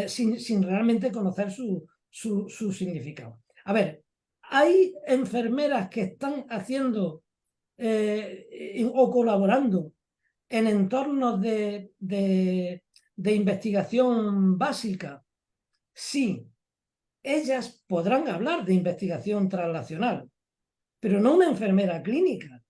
sin realmente conocer su significado. A ver, hay enfermeras que están haciendo o colaborando en entornos de investigación básica. Sí, ellas podrán hablar de investigación translacional, pero no una enfermera clínica.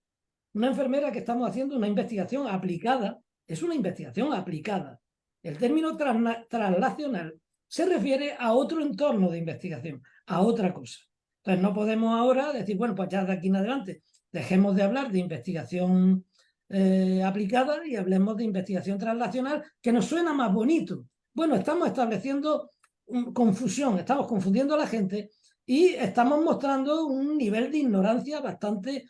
Una enfermera que estamos haciendo una investigación aplicada, es una investigación aplicada. El término translacional se refiere a otro entorno de investigación, a otra cosa. Entonces no podemos ahora decir, bueno, pues ya de aquí en adelante dejemos de hablar de investigación aplicada y hablemos de investigación translacional, que nos suena más bonito. Bueno, estamos estableciendo confusión, estamos confundiendo a la gente y estamos mostrando un nivel de ignorancia bastante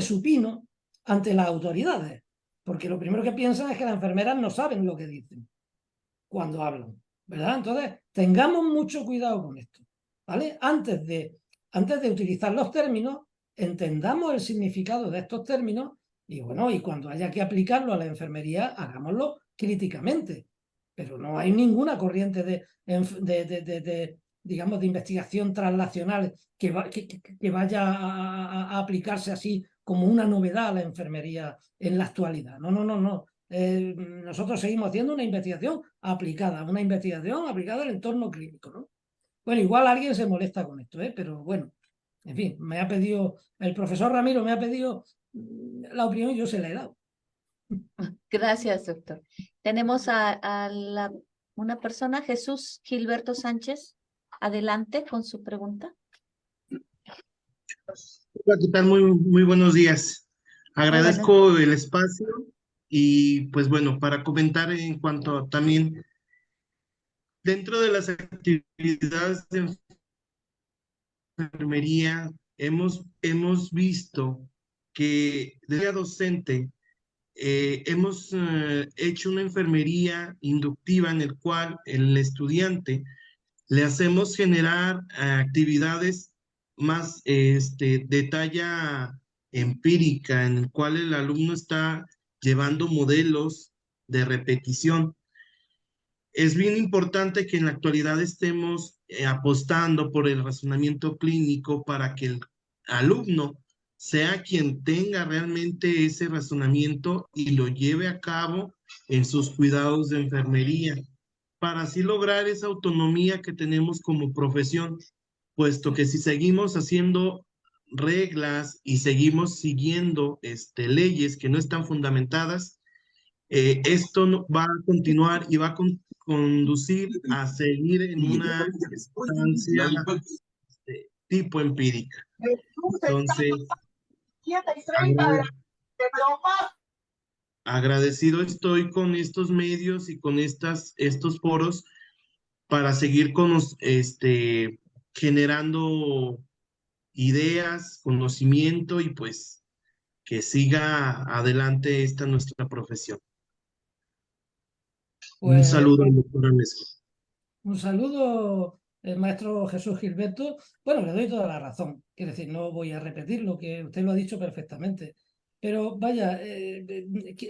supino ante las autoridades, porque lo primero que piensan es que las enfermeras no saben lo que dicen cuando hablan, ¿verdad? Entonces, tengamos mucho cuidado con esto, ¿vale? Antes de utilizar los términos, entendamos el significado de estos términos y bueno, y cuando haya que aplicarlo a la enfermería, hagámoslo críticamente, pero no hay ninguna corriente digamos, de investigación translacional que vaya a aplicarse así como una novedad a la enfermería en la actualidad. No. Nosotros seguimos haciendo una investigación aplicada al entorno clínico, ¿no? Bueno, igual alguien se molesta con esto, pero bueno, en fin, el profesor Ramiro me ha pedido la opinión y yo se la he dado. Gracias, doctor. Tenemos una persona, Jesús Gilberto Sánchez. Adelante con su pregunta. Hola, ¿qué tal? Muy buenos días. Agradezco el espacio y pues bueno, para comentar en cuanto también dentro de las actividades de enfermería, hemos visto que desde la docente hemos hecho una enfermería inductiva en el cual el estudiante le hacemos generar actividades más de talla empírica, en el cual el alumno está llevando modelos de repetición. Es bien importante que en la actualidad estemos apostando por el razonamiento clínico para que el alumno sea quien tenga realmente ese razonamiento y lo lleve a cabo en sus cuidados de enfermería, para así lograr esa autonomía que tenemos como profesión, puesto que si seguimos haciendo reglas y seguimos siguiendo leyes que no están fundamentadas, esto va a continuar y va a conducir a seguir en una instancia tipo empírica. Entonces, agradecido estoy con estos medios y con estos foros para seguir generando ideas, conocimiento y pues que siga adelante esta nuestra profesión. Un Pues saludo al doctor Amezcua. un saludo, maestro Jesús Gilberto. Bueno, le doy toda la razón. Quiero decir, no voy a repetir lo que usted lo ha dicho perfectamente. Pero vaya,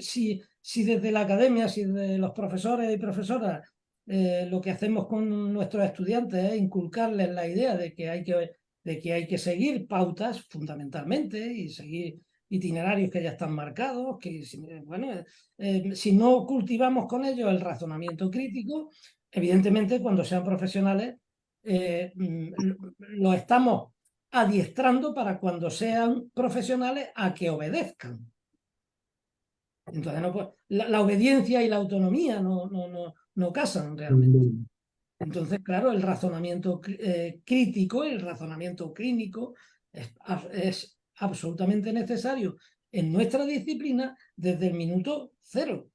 si desde la academia, si desde los profesores y profesoras, lo que hacemos con nuestros estudiantes es inculcarles la idea de que hay que seguir pautas fundamentalmente y seguir itinerarios que ya están marcados, bueno, si no cultivamos con ellos el razonamiento crítico, evidentemente cuando sean profesionales, lo estamos adiestrando para cuando sean profesionales a que obedezcan. Entonces, no, pues, la obediencia y la autonomía no casan realmente. Entonces, claro, el razonamiento crítico, el razonamiento clínico es absolutamente necesario en nuestra disciplina desde el minuto cero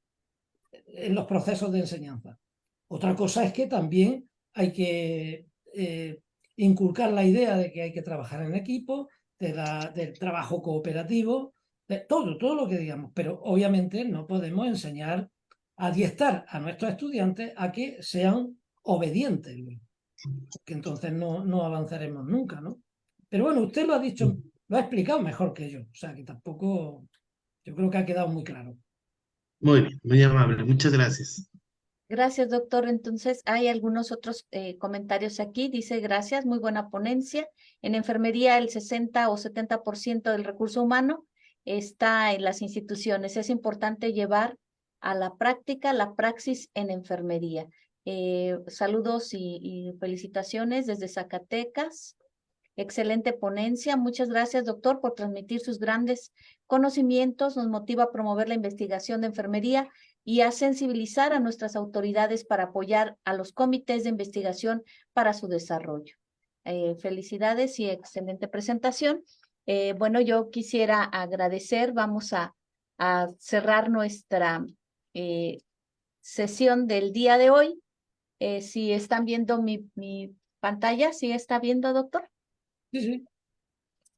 en los procesos de enseñanza. Otra cosa es que también hay que inculcar la idea de que hay que trabajar en equipo, del trabajo cooperativo, de todo lo que digamos, pero obviamente no podemos enseñar a adiestrar a nuestros estudiantes a que sean obedientes, que entonces no avanzaremos nunca, ¿no? Pero bueno, usted lo ha dicho, lo ha explicado mejor que yo, o sea que tampoco, yo creo que ha quedado muy claro. Muy bien, muy amable. Muchas gracias. Gracias, doctor. Entonces, hay algunos otros comentarios aquí. Dice, gracias, muy buena ponencia. En enfermería, el 60 o 70% del recurso humano está en las instituciones. Es importante llevar a la práctica la praxis en enfermería. Saludos y felicitaciones desde Zacatecas. Excelente ponencia. Muchas gracias, doctor, por transmitir sus grandes conocimientos. Nos motiva a promover la investigación de enfermería y a sensibilizar a nuestras autoridades para apoyar a los comités de investigación para su desarrollo. Felicidades y excelente presentación. Bueno, yo quisiera agradecer, vamos a cerrar nuestra sesión del día de hoy. Si están viendo mi pantalla, ¿sí está viendo, doctor? Sí, sí.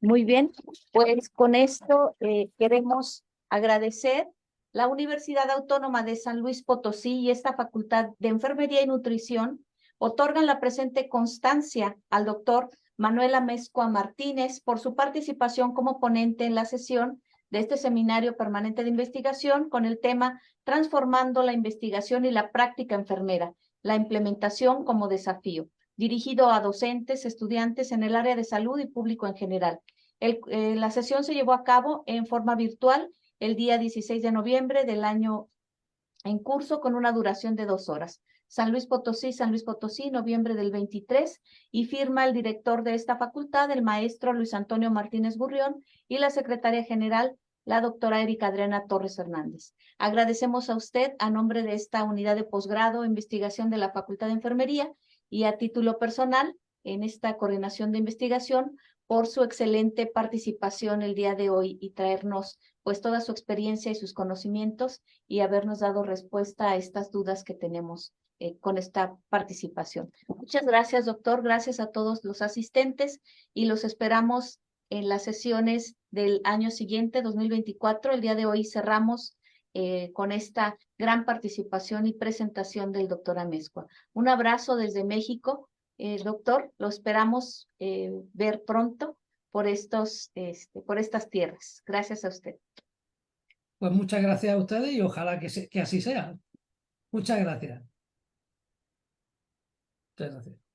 Muy bien, pues con esto queremos agradecer la Universidad Autónoma de San Luis Potosí y esta Facultad de Enfermería y Nutrición otorgan la presente constancia al doctor Manuel Amezcua Martínez por su participación como ponente en la sesión de este seminario permanente de investigación con el tema Transformando la investigación y la práctica enfermera, la implementación como desafío, dirigido a docentes, estudiantes en el área de salud y público en general. La sesión se llevó a cabo en forma virtual el día 16 de noviembre del año en curso con una duración de 2 horas. San Luis Potosí, noviembre del 23, y firma el director de esta facultad, el maestro Luis Antonio Martínez Gurrión, y la secretaria general, la doctora Erika Adriana Torres Hernández. Agradecemos a usted, a nombre de esta unidad de posgrado, investigación de la Facultad de Enfermería, y a título personal, en esta coordinación de investigación, por su excelente participación el día de hoy y traernos pues toda su experiencia y sus conocimientos y habernos dado respuesta a estas dudas que tenemos con esta participación. Muchas gracias, doctor. Gracias a todos los asistentes y los esperamos en las sesiones del año siguiente, 2024. El día de hoy cerramos con esta gran participación y presentación del doctor Amezcua. Un abrazo desde México. Doctor, lo esperamos ver pronto por estas tierras. Gracias a usted. Pues muchas gracias a ustedes y ojalá que así sea. Muchas gracias. Muchas gracias.